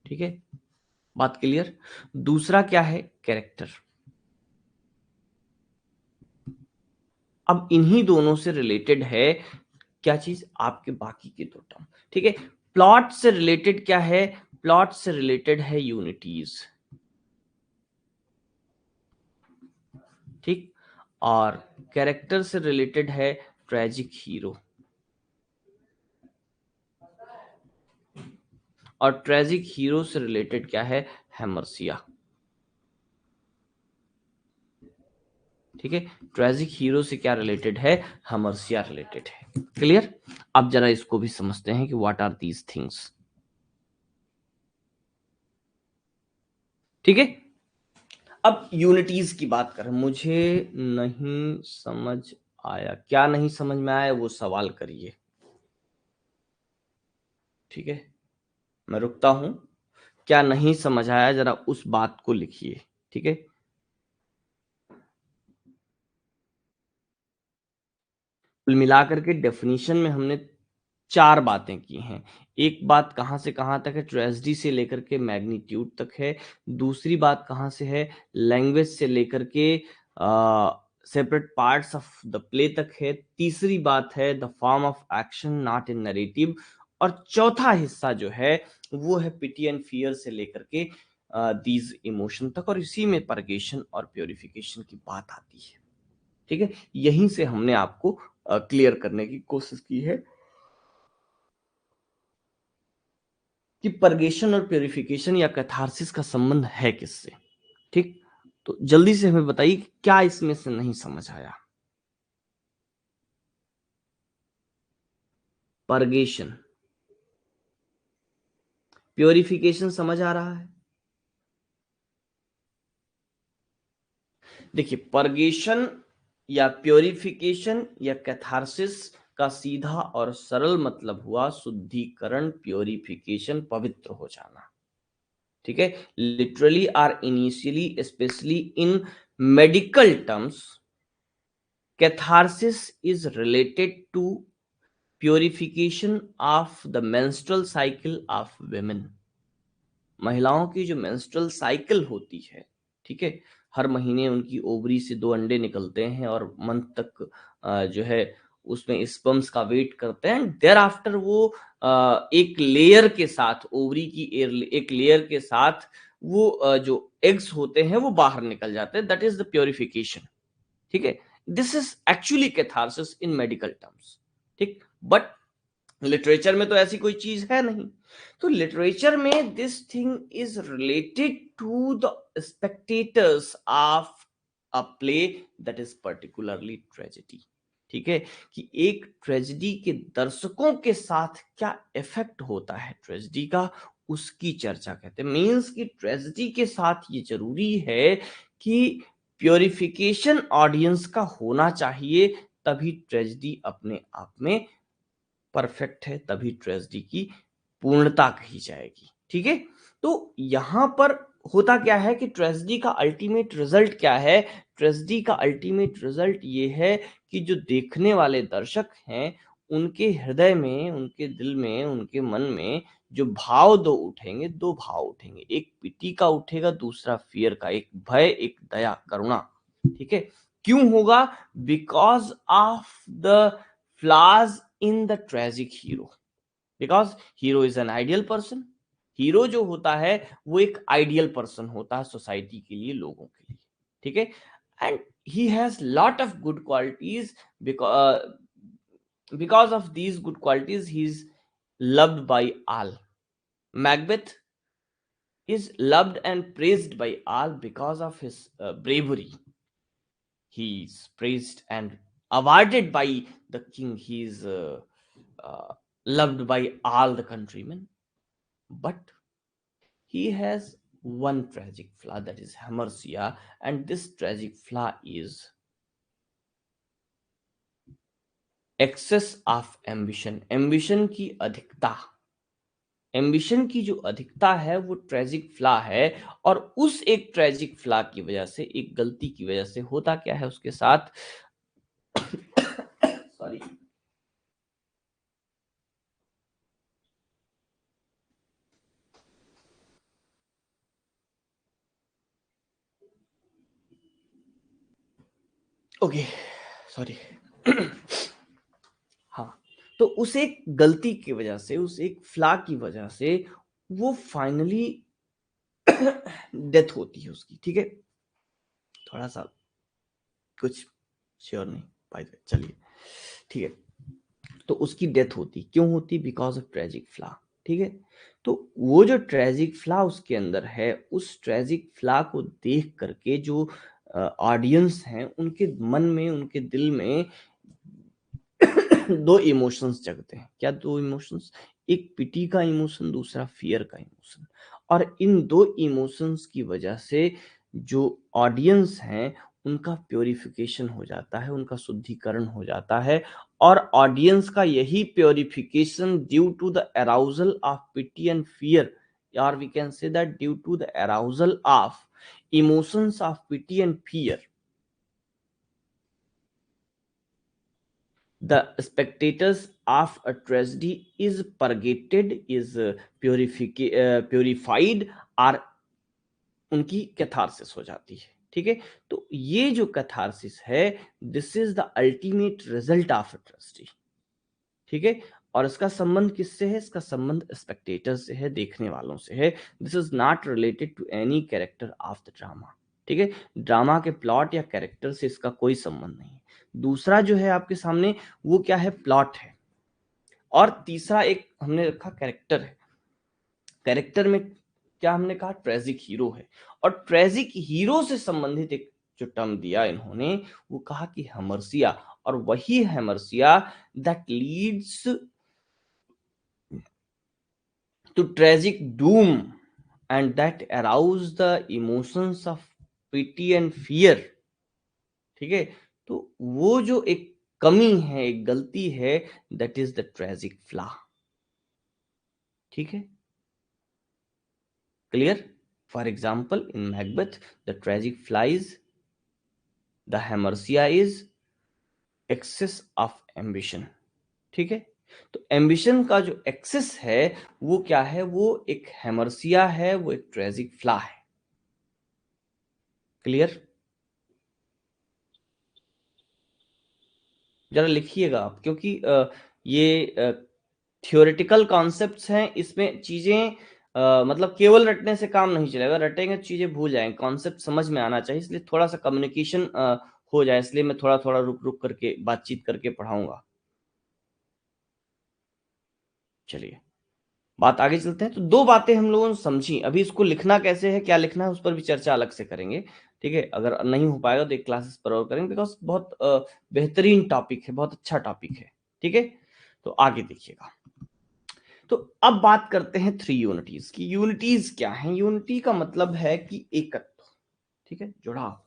ठीक है, बात क्लियर। दूसरा क्या है, कैरेक्टर। अब इन्हीं दोनों से रिलेटेड है क्या चीज, आपके बाकी के दो टर्म, ठीक है। प्लॉट से रिलेटेड क्या है, प्लॉट से रिलेटेड है यूनिटीज, ठीक। और कैरेक्टर से रिलेटेड है ट्रेजिक हीरो, और ट्रेजिक हीरो से रिलेटेड क्या है, हेमरसिया, ठीक है। ट्रेजिक हीरो से क्या रिलेटेड है, हेमरसिया रिलेटेड है। क्लियर। अब जरा इसको भी समझते हैं कि व्हाट आर दीज थिंग्स, ठीक है। अब यूनिटीज की बात करें, मुझे नहीं समझ आया, क्या नहीं समझ में आया वो सवाल करिए, ठीक है। मैं रुकता हूं, क्या नहीं समझ आया जरा उस बात को लिखिए, ठीक है। कुल मिलाकर के डेफिनेशन में हमने 4 बातें की हैं। एक बात कहाँ से कहाँ तक है, ट्रेजेडी से लेकर के मैग्नीट्यूड तक है। दूसरी बात कहाँ से है, लैंग्वेज से लेकर के separate parts of the play तक है। तीसरी बात है the form of action not in narrative. और चौथा हिस्सा जो है वो है पिटी एंड फियर से लेकर के दीज इमोशन तक, और इसी में परगेशन और प्योरिफिकेशन की बात आती है। ठीक है, यहीं से हमने आपको क्लियर करने की कोशिश की है कि परगेशन और प्योरिफिकेशन या कैथारसिस का संबंध है किससे। ठीक, तो जल्दी से हमें बताइए क्या इसमें से नहीं समझ आया। परगेशन, प्योरिफिकेशन समझ आ रहा है? देखिए, परगेशन या प्योरिफिकेशन या कैथारसिस का सीधा और सरल मतलब हुआ शुद्धिकरण, प्योरिफिकेशन, पवित्र हो जाना। ठीक है, literally or initially specially in medical terms catharsis is related to purification of the menstrual cycle of women। महिलाओं की जो मेंस्ट्रुअल साइकिल होती है, ठीक है, हर महीने उनकी ओवरी से 2 अंडे निकलते हैं और मंथ तक जो है उसमें स्पर्म्स का वेट करते हैं। देयर आफ्टर वो एक लेयर के साथ, ओवरी की एक लेयर के साथ वो जो एग्स होते हैं वो बाहर निकल जाते हैं। That is the purification. ठीक है, this is actually catharsis in medical terms. ठीक, बट लिटरेचर में तो ऐसी कोई चीज है नहीं। तो लिटरेचर में this thing is related to the spectators of a play that is particularly tragedy. ठीक है, कि एक ट्रेजेडी के दर्शकों के साथ क्या इफेक्ट होता है ट्रेजेडी का, उसकी चर्चा कहते हैं। मीन्स कि ट्रेजेडी के साथ ये जरूरी है कि प्योरिफिकेशन ऑडियंस का होना चाहिए, तभी ट्रेजेडी अपने आप में परफेक्ट है, तभी ट्रेजेडी की पूर्णता कही जाएगी। ठीक है, तो यहां पर होता क्या है कि ट्रेजेडी का अल्टीमेट रिजल्ट क्या है। ट्रेजेडी का अल्टीमेट रिजल्ट ये है कि जो देखने वाले दर्शक हैं उनके हृदय में, उनके दिल में, उनके मन में जो भाव दो भाव उठेंगे। एक पिटी का उठेगा, दूसरा फियर का, एक भय, एक दया, करुणा। ठीक है, क्यों होगा? Because of the flaws in the tragic hero. Because hero is an ideal person. Hero जो होता है वो एक आइडियल पर्सन होता है सोसाइटी के लिए, लोगों के लिए। ठीक है, and he has lot of good qualities. Because of these good qualities he is loved by all। Macbeth is loved and praised by all because of his bravery। He is praised and awarded by the king. He is uh, loved by all the countrymen. But he has one tragic flaw, that is hamartia, and this tragic flaw is excess of ambition। ambition की अधिकता, ambition की जो अधिकता है वो tragic flaw है। और उस एक ट्रेजिक फ्लॉ की वजह से, एक गलती की वजह से होता क्या है उसके साथ सॉरी, ओके, सॉरी हाँ, तो उस एक गलती की वजह से, उस एक फ्लॉ की वजह से वो फाइनली डेथ होती है उसकी। ठीक है, थोड़ा सा कुछ श्योर नहीं, बाय द वे, चलिए ठीक है। तो उसकी डेथ होती, क्यों होती? Because of tragic flaw. ठीक है, तो वो जो ट्रेजिक फ्लॉ उसके अंदर है, उस ट्रेजिक फ्लॉ को देख करके जो ऑडियंस हैं उनके मन में, उनके दिल में दो इमोशंस जगते हैं। क्या दो इमोशंस? एक पिटी का इमोशन, दूसरा फियर का इमोशन। और इन दो इमोशंस की वजह से जो ऑडियंस हैं उनका प्योरिफिकेशन हो जाता है, उनका शुद्धिकरण हो जाता है। और ऑडियंस का यही purification due to the arousal of pity and fear, और we can say that due to the arousal of emotions of pity and fear, the spectators of a tragedy is purgated, is purified, और उनकी catharsis हो जाती है। ठीक है, तो ये जो कैथारसिस है, this is the ultimate result of a tragedy. ठीक है, और इसका संबंध किससे है? इसका संबंध स्पेक्टेटर से है, देखने वालों से है। This is not related to any character of the drama. ठीक है, ड्रामा के प्लॉट या कैरेक्टर से इसका कोई संबंध नहीं है। दूसरा जो है आपके सामने, वो क्या है? प्लॉट है। और तीसरा एक हमने रखा कैरेक्टर है। कैरेक्टर में क्या हमने कहा? ट्रेजिक हीरो है। और ट्रेजिक हीरो से संबंधित एक जो टर्म दिया इन्होंने, वो कहा कि हेमर्सिया, और वही hamartia that leads to tragic doom and that arouse the emotions of pity and fear. ठीक है, तो वो जो एक कमी है, एक गलती है, that is the tragic flaw. ठीक है, clear? For example in Macbeth the tragic flaw is, the hamartia is excess of ambition. ठीक है, तो एम्बिशन का जो एक्सेस है वो क्या है? वो एक हेमर्सिया है, वो एक ट्रेजिक फ्लॉ है। क्लियर? जरा लिखिएगा आप, क्योंकि ये थियोरेटिकल कॉन्सेप्ट्स हैं, इसमें चीजें मतलब केवल रटने से काम नहीं चलेगा। रटेंगे चीजें भूल जाएंगे, कॉन्सेप्ट समझ में आना चाहिए, इसलिए थोड़ा सा कम्युनिकेशन हो जाए, इसलिए मैं थोड़ा थोड़ा रुक रुक करके बातचीत करके पढ़ाऊंगा। चलिए बात आगे चलते हैं। तो दो बातें हम लोगों ने समझी। अभी इसको लिखना कैसे है, क्या लिखना है, उस पर भी चर्चा अलग से करेंगे। ठीक है, अगर नहीं हो पाएगा तो एक क्लासेस पर और करेंगे, बिकॉज बहुत बेहतरीन टॉपिक है, बहुत अच्छा टॉपिक है। ठीक है, तो आगे देखिएगा। तो अब बात करते हैं थ्री यूनिटीज की। यूनिटीज क्या है? यूनिटी का मतलब है कि एकत्व। ठीक है, जुड़ाव।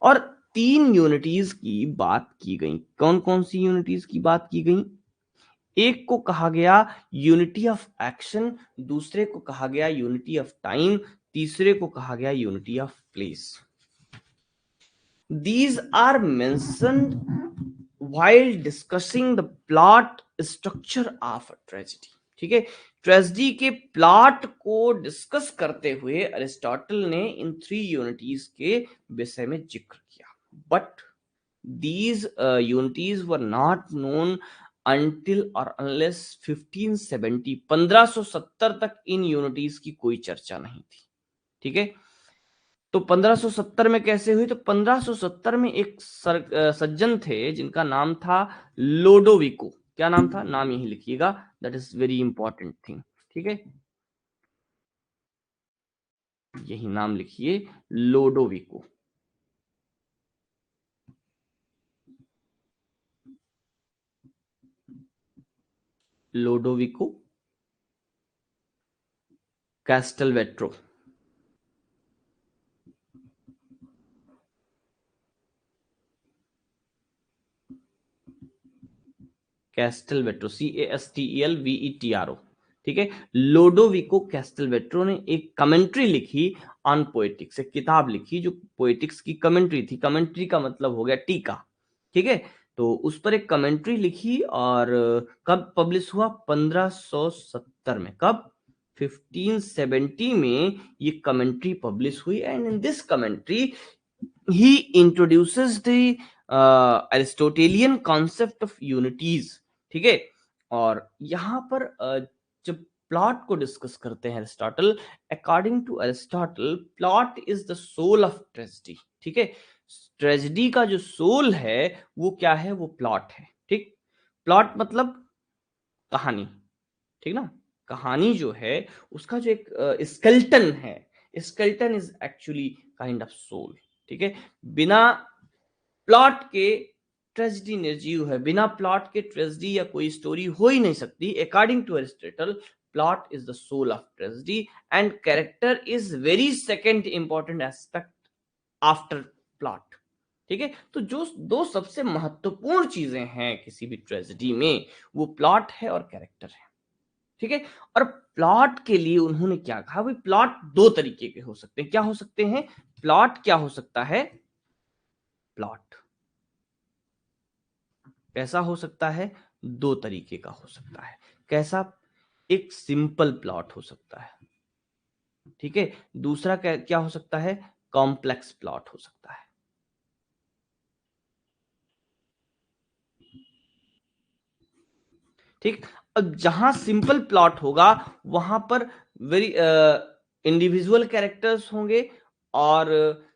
और तीन यूनिटीज की बात की गई। कौन कौन सी यूनिटीज की बात की गई? एक को कहा गया यूनिटी ऑफ एक्शन, दूसरे को कहा गया यूनिटी ऑफ टाइम, तीसरे को कहा गया unity of place. These are mentioned while discussing the plot structure of a tragedy. ठीक है, ट्रेजेडी के प्लॉट को डिस्कस करते हुए अरिस्टोटल ने इन थ्री यूनिटीज के विषय में जिक्र किया। But these unities were not known until or unless 1570। 1570 तक इन यूनिटीज की कोई चर्चा नहीं थी। ठीक है, तो 1570 में कैसे हुई? तो 1570 में एक सज्जन थे जिनका नाम था लोडोविको। क्या नाम था? नाम यही लिखिएगा, that is very important thing. ठीक है, यही नाम लिखिए, लोडोविको। लोडोविको कैस्टलवेट्रो। कैस्टलवेट्रो, CASTELVETRO। ठीक है, लोडोविको कैस्टलवेट्रो ने एक कमेंट्री लिखी ऑन पोएटिक्स, एक किताब लिखी जो पोएटिक्स की कमेंट्री थी। कमेंट्री का मतलब हो गया टीका। ठीक है, तो उस पर एक कमेंट्री लिखी, और कब पब्लिश हुआ? 1570 में। कब? 1570 में ये कमेंट्री पब्लिश हुई। And in this commentary he introduces the Aristotelian concept of unities। ठीक है, और यहां पर जब प्लॉट को डिस्कस करते हैं Aristotle, according to Aristotle plot is the soul of tragedy. ठीक है, ट्रेजेडी का जो सोल है वो क्या है? वो प्लॉट है। ठीक, प्लॉट मतलब कहानी। ठीक ना, कहानी जो है उसका जो एक स्केल्टन है, skeleton is actually kind of soul. ठीक है, बिना प्लॉट के ट्रेजेडी निर्जीव है। बिना प्लॉट के ट्रेजेडी या कोई स्टोरी हो ही नहीं सकती। According to Aristotle plot is the soul of tragedy and character is very second important aspect after plot. ठीक है, तो जो दो सबसे महत्वपूर्ण चीजें हैं किसी भी ट्रेजेडी में, वो प्लॉट है और कैरेक्टर है। ठीक है, और प्लॉट के लिए उन्होंने क्या कहा? भाई प्लॉट दो तरीके के हो सकते हैं। क्या हो सकते हैं? प्लॉट क्या हो सकता है? प्लॉट कैसा हो सकता है? दो तरीके का हो सकता है। कैसा? एक सिंपल प्लॉट हो सकता है, ठीक है। दूसरा क्या हो सकता है? कॉम्प्लेक्स प्लॉट हो सकता है। ठीक। अब जहां सिंपल प्लॉट होगा वहां पर वेरी इंडिविजुअल कैरेक्टर्स होंगे और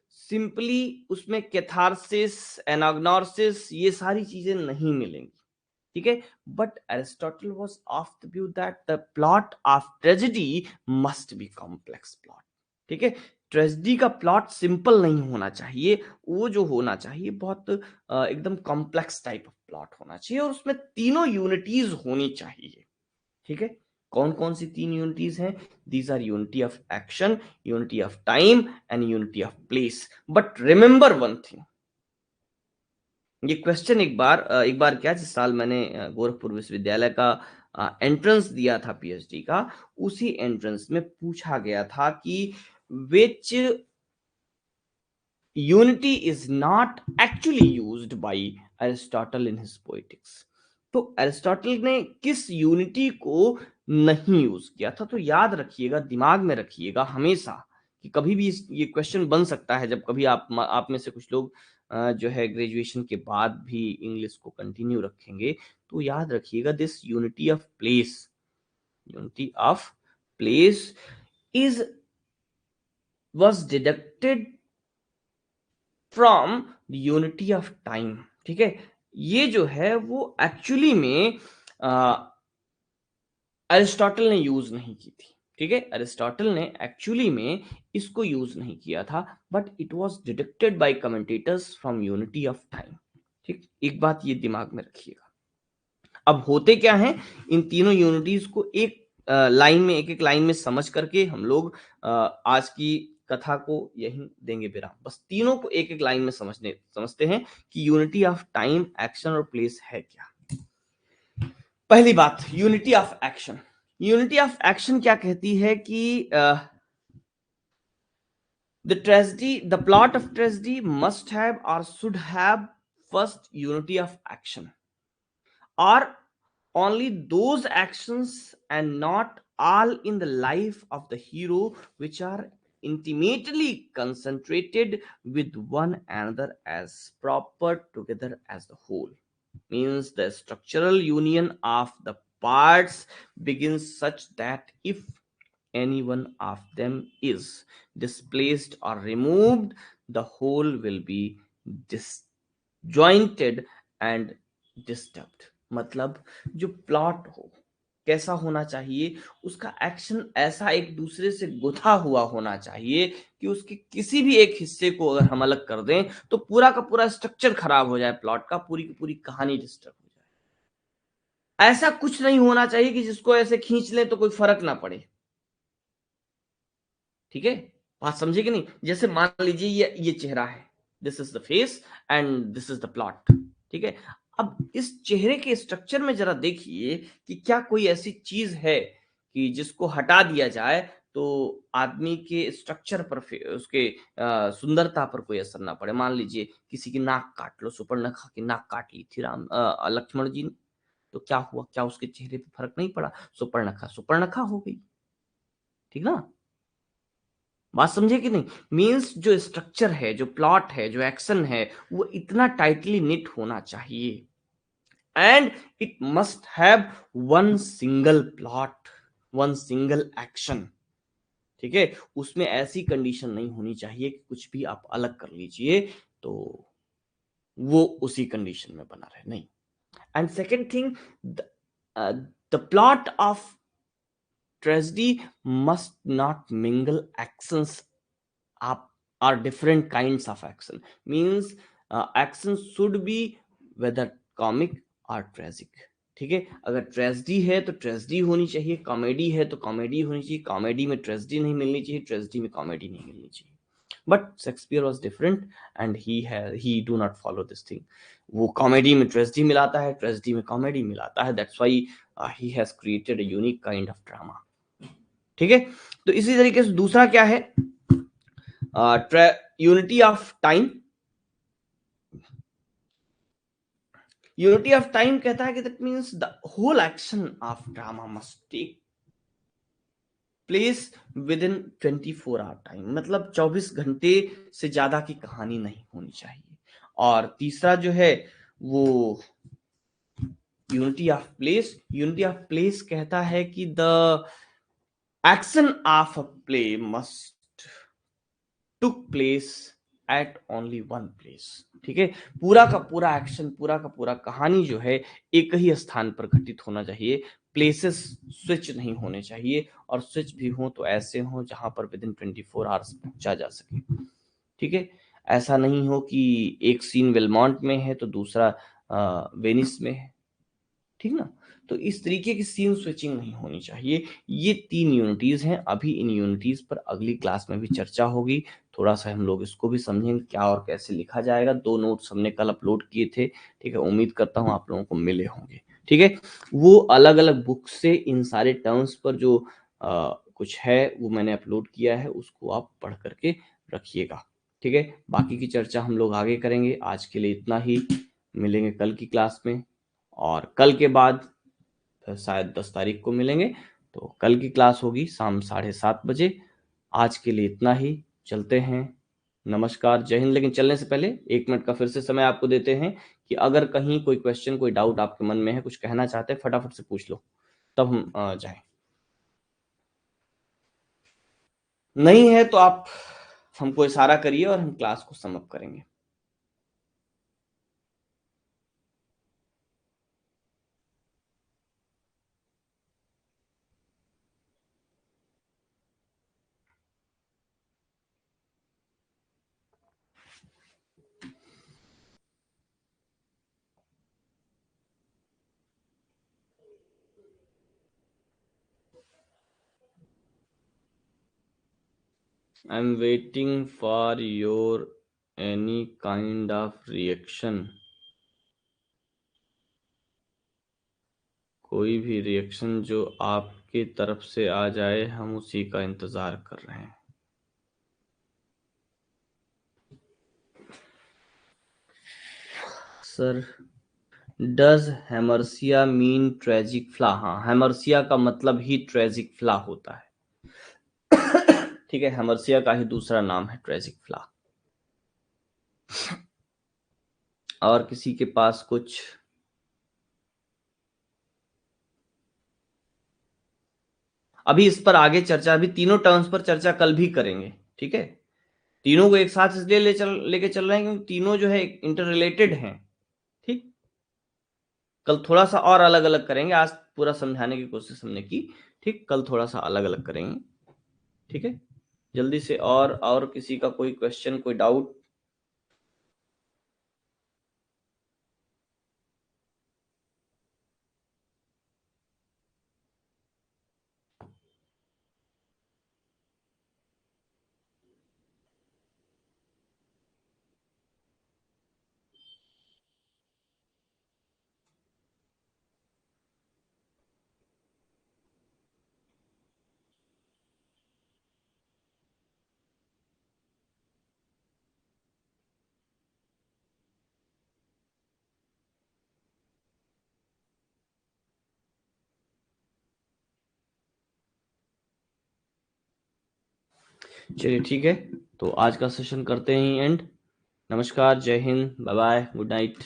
सिंपली उसमें कैथारसिस, एनाग्नोसिस, ये सारी चीजें नहीं मिलेंगी, ठीक है। But Aristotle was of the view that the plot of tragedy must be complex plot, ठीक है। ट्रेजेडी का प्लॉट सिंपल नहीं होना चाहिए, वो जो होना चाहिए बहुत एकदम कॉम्प्लेक्स टाइप ऑफ प्लॉट होना चाहिए और उसमें तीनों यूनिटीज होनी चाहिए, ठीक है। कौन कौन सी तीन यूनिटीज हैं? These are unity of action, unity of time and unity of place. But remember one thing, ये क्वेश्चन एक बार क्या, जिस साल मैंने गोरखपुर विश्वविद्यालय का एंट्रेंस दिया था पीएचडी का, उसी एंट्रेंस में पूछा गया था कि which unity is not actually used by Aristotle in his Poetics. तो एरिस्टोटल ने किस यूनिटी को नहीं यूज किया था? तो याद रखिएगा, दिमाग में रखिएगा हमेशा कि कभी भी ये क्वेश्चन बन सकता है जब कभी आप में से कुछ लोग जो है ग्रेजुएशन के बाद भी इंग्लिश को कंटिन्यू रखेंगे, तो याद रखिएगा this unity of place is was deducted from unity of time, ठीक है। ये जो है वो एक्चुअली में अरिस्टोटल ने यूज नहीं की थी, ठीक है। अरिस्टोटल ने एक्चुअली में इसको यूज नहीं किया था, but it was deducted by commentators from unity of time, ठीक। एक बात ये दिमाग में रखिएगा। अब होते क्या है, इन तीनों यूनिटीज को एक लाइन में, एक एक लाइन में समझ करके हम लोग आज की कथा को यहीं देंगे विराम। बस तीनों को एक एक लाइन में समझते हैं कि यूनिटी ऑफ टाइम, एक्शन और प्लेस है क्या। पहली बात, unity of action. Unity of action क्या कहती है कि the plot of tragedy must have or should have first unity of action, or only those actions and not all in the life of the hero which are intimately concentrated with one another as proper together as the whole. Means the structural union of the parts begins such that if any one of them is displaced or removed, the whole will be disjointed and disturbed. मतलब जो plot हो कैसा होना चाहिए, उसका action ऐसा एक दूसरे से गुथा हुआ होना चाहिए कि उसके किसी भी एक हिस्से को अगर हम अलग कर दें तो पूरा का पूरा स्ट्रक्चर खराब हो जाए, प्लॉट का पूरी की पूरी कहानी डिस्टर्ब हो जाए। ऐसा कुछ नहीं होना चाहिए कि जिसको ऐसे खींच लें तो कोई फर्क ना पड़े, ठीक है। बात समझे कि नहीं? जैसे मान लीजिए ये चेहरा है, this is the face and this is the plot, ठीक है। अब इस चेहरे के स्ट्रक्चर में जरा देखिए कि क्या कोई ऐसी चीज है कि जिसको हटा दिया जाए तो आदमी के स्ट्रक्चर पर, उसके सुंदरता पर कोई असर ना पड़े। मान लीजिए किसी की नाक काट लो, सुपर्णखा की नाक काट ली थी लक्ष्मण जी ने, तो क्या हुआ? क्या उसके चेहरे पे फर्क नहीं पड़ा? सुपर्णखा सुपर्णखा हो गई, ठीक ना। बात समझे कि नहीं? मींस जो स्ट्रक्चर है, जो प्लॉट है, जो एक्शन है, वो इतना टाइटली निट होना चाहिए and it must have one single plot, one single action, ठीक है। उसमें ऐसी कंडीशन नहीं होनी चाहिए कि कुछ भी आप अलग कर लीजिए तो वो उसी कंडीशन में बना रहे, नहीं। And second thing, the plot of tragedy must not mingle actions up are different kinds of action. Means actions should be whether comic or tragic, ठीक है। अगर ट्रेजेडी है तो ट्रेजेडी होनी चाहिए, कॉमेडी है तो कॉमेडी होनी चाहिए, कॉमेडी में ट्रेजेडी नहीं मिलनी चाहिए, ट्रेजेडी में कॉमेडी नहीं मिलनी चाहिए। But Shakespeare was different and he do not follow this thing. वो कॉमेडी में ट्रेजेडी मिलाता है, ट्रेजेडी में कॉमेडी मिलाता है, that's why he has created a unique kind of drama, ठीक है। तो इसी तरीके से दूसरा क्या है, unity of time. Unity of time कहता है कि that means the whole action of drama must take place within 24 hour time, मतलब 24 घंटे से ज्यादा की कहानी नहीं होनी चाहिए। और तीसरा जो है वो यूनिटी ऑफ प्लेस कहता है कि the action of a play must took place at only one place. ठीक है, पूरा का पूरा एक्शन, पूरा का पूरा कहानी जो है एक ही स्थान पर घटित होना चाहिए, प्लेसेस स्विच नहीं होने चाहिए, और स्विच भी हो तो ऐसे हो जहां पर विद इन 24 आवर्स पहुंचा जा सके। ठीक है, ऐसा नहीं हो कि एक सीन वेलमॉन्ट में है तो दूसरा वेनिस में है, ठीक ना। तो इस तरीके की सीन स्विचिंग नहीं होनी चाहिए। ये 3 यूनिटीज हैं। अभी इन यूनिटीज पर अगली क्लास में भी चर्चा होगी, थोड़ा सा हम लोग इसको भी समझेंगे क्या और कैसे लिखा जाएगा। 2 नोट्स हमने कल अपलोड किए थे, ठीक है, उम्मीद करता हूँ आप लोगों को मिले होंगे। ठीक है, वो अलग अलग बुक से इन सारे टर्म्स पर जो कुछ है वो मैंने अपलोड किया है, उसको आप पढ़ करके रखिएगा। ठीक है, बाकी की चर्चा हम लोग आगे करेंगे। आज के लिए इतना ही, मिलेंगे कल की क्लास में, और कल के बाद शायद 10 तारीख को मिलेंगे। तो कल की क्लास होगी शाम 7:30 बजे। आज के लिए इतना ही, चलते हैं, नमस्कार, जय हिंद। लेकिन चलने से पहले 1 मिनट का फिर से समय आपको देते हैं कि अगर कहीं कोई क्वेश्चन, कोई डाउट आपके मन में है, कुछ कहना चाहते हैं, फटाफट से पूछ लो, तब हम जाएं। नहीं है तो आप हमको इशारा करिए और हम क्लास को समअप करेंगे। I am waiting for your any kind of reaction. कोई भी रिएक्शन जो आपके तरफ से आ जाए, हम उसी का इंतजार कर रहे हैं। Sir, does hamartia mean tragic flaw? हाँ, हेमरसिया का मतलब ही ट्रेजिक फ्ला होता है। ठीक है, हेमरसिया का ही दूसरा नाम है ट्रेजिक फ्ला। और किसी के पास कुछ? अभी इस पर आगे चर्चा, अभी तीनों टर्म्स पर चर्चा कल भी करेंगे। ठीक है, तीनों को एक साथ इसलिए लेके चल रहे हैं क्योंकि तीनों जो है इंटर रिलेटेड हैं। ठीक, कल थोड़ा सा और अलग अलग करेंगे, आज पूरा समझाने की कोशिश हमने की। ठीक, कल थोड़ा सा अलग अलग करेंगे। ठीक है, जल्दी से, और किसी का कोई क्वेश्चन, कोई डाउट? चलिए ठीक है, तो आज का सेशन करते हैं एंड। नमस्कार, जय हिंद, बाय बाय, गुड नाइट।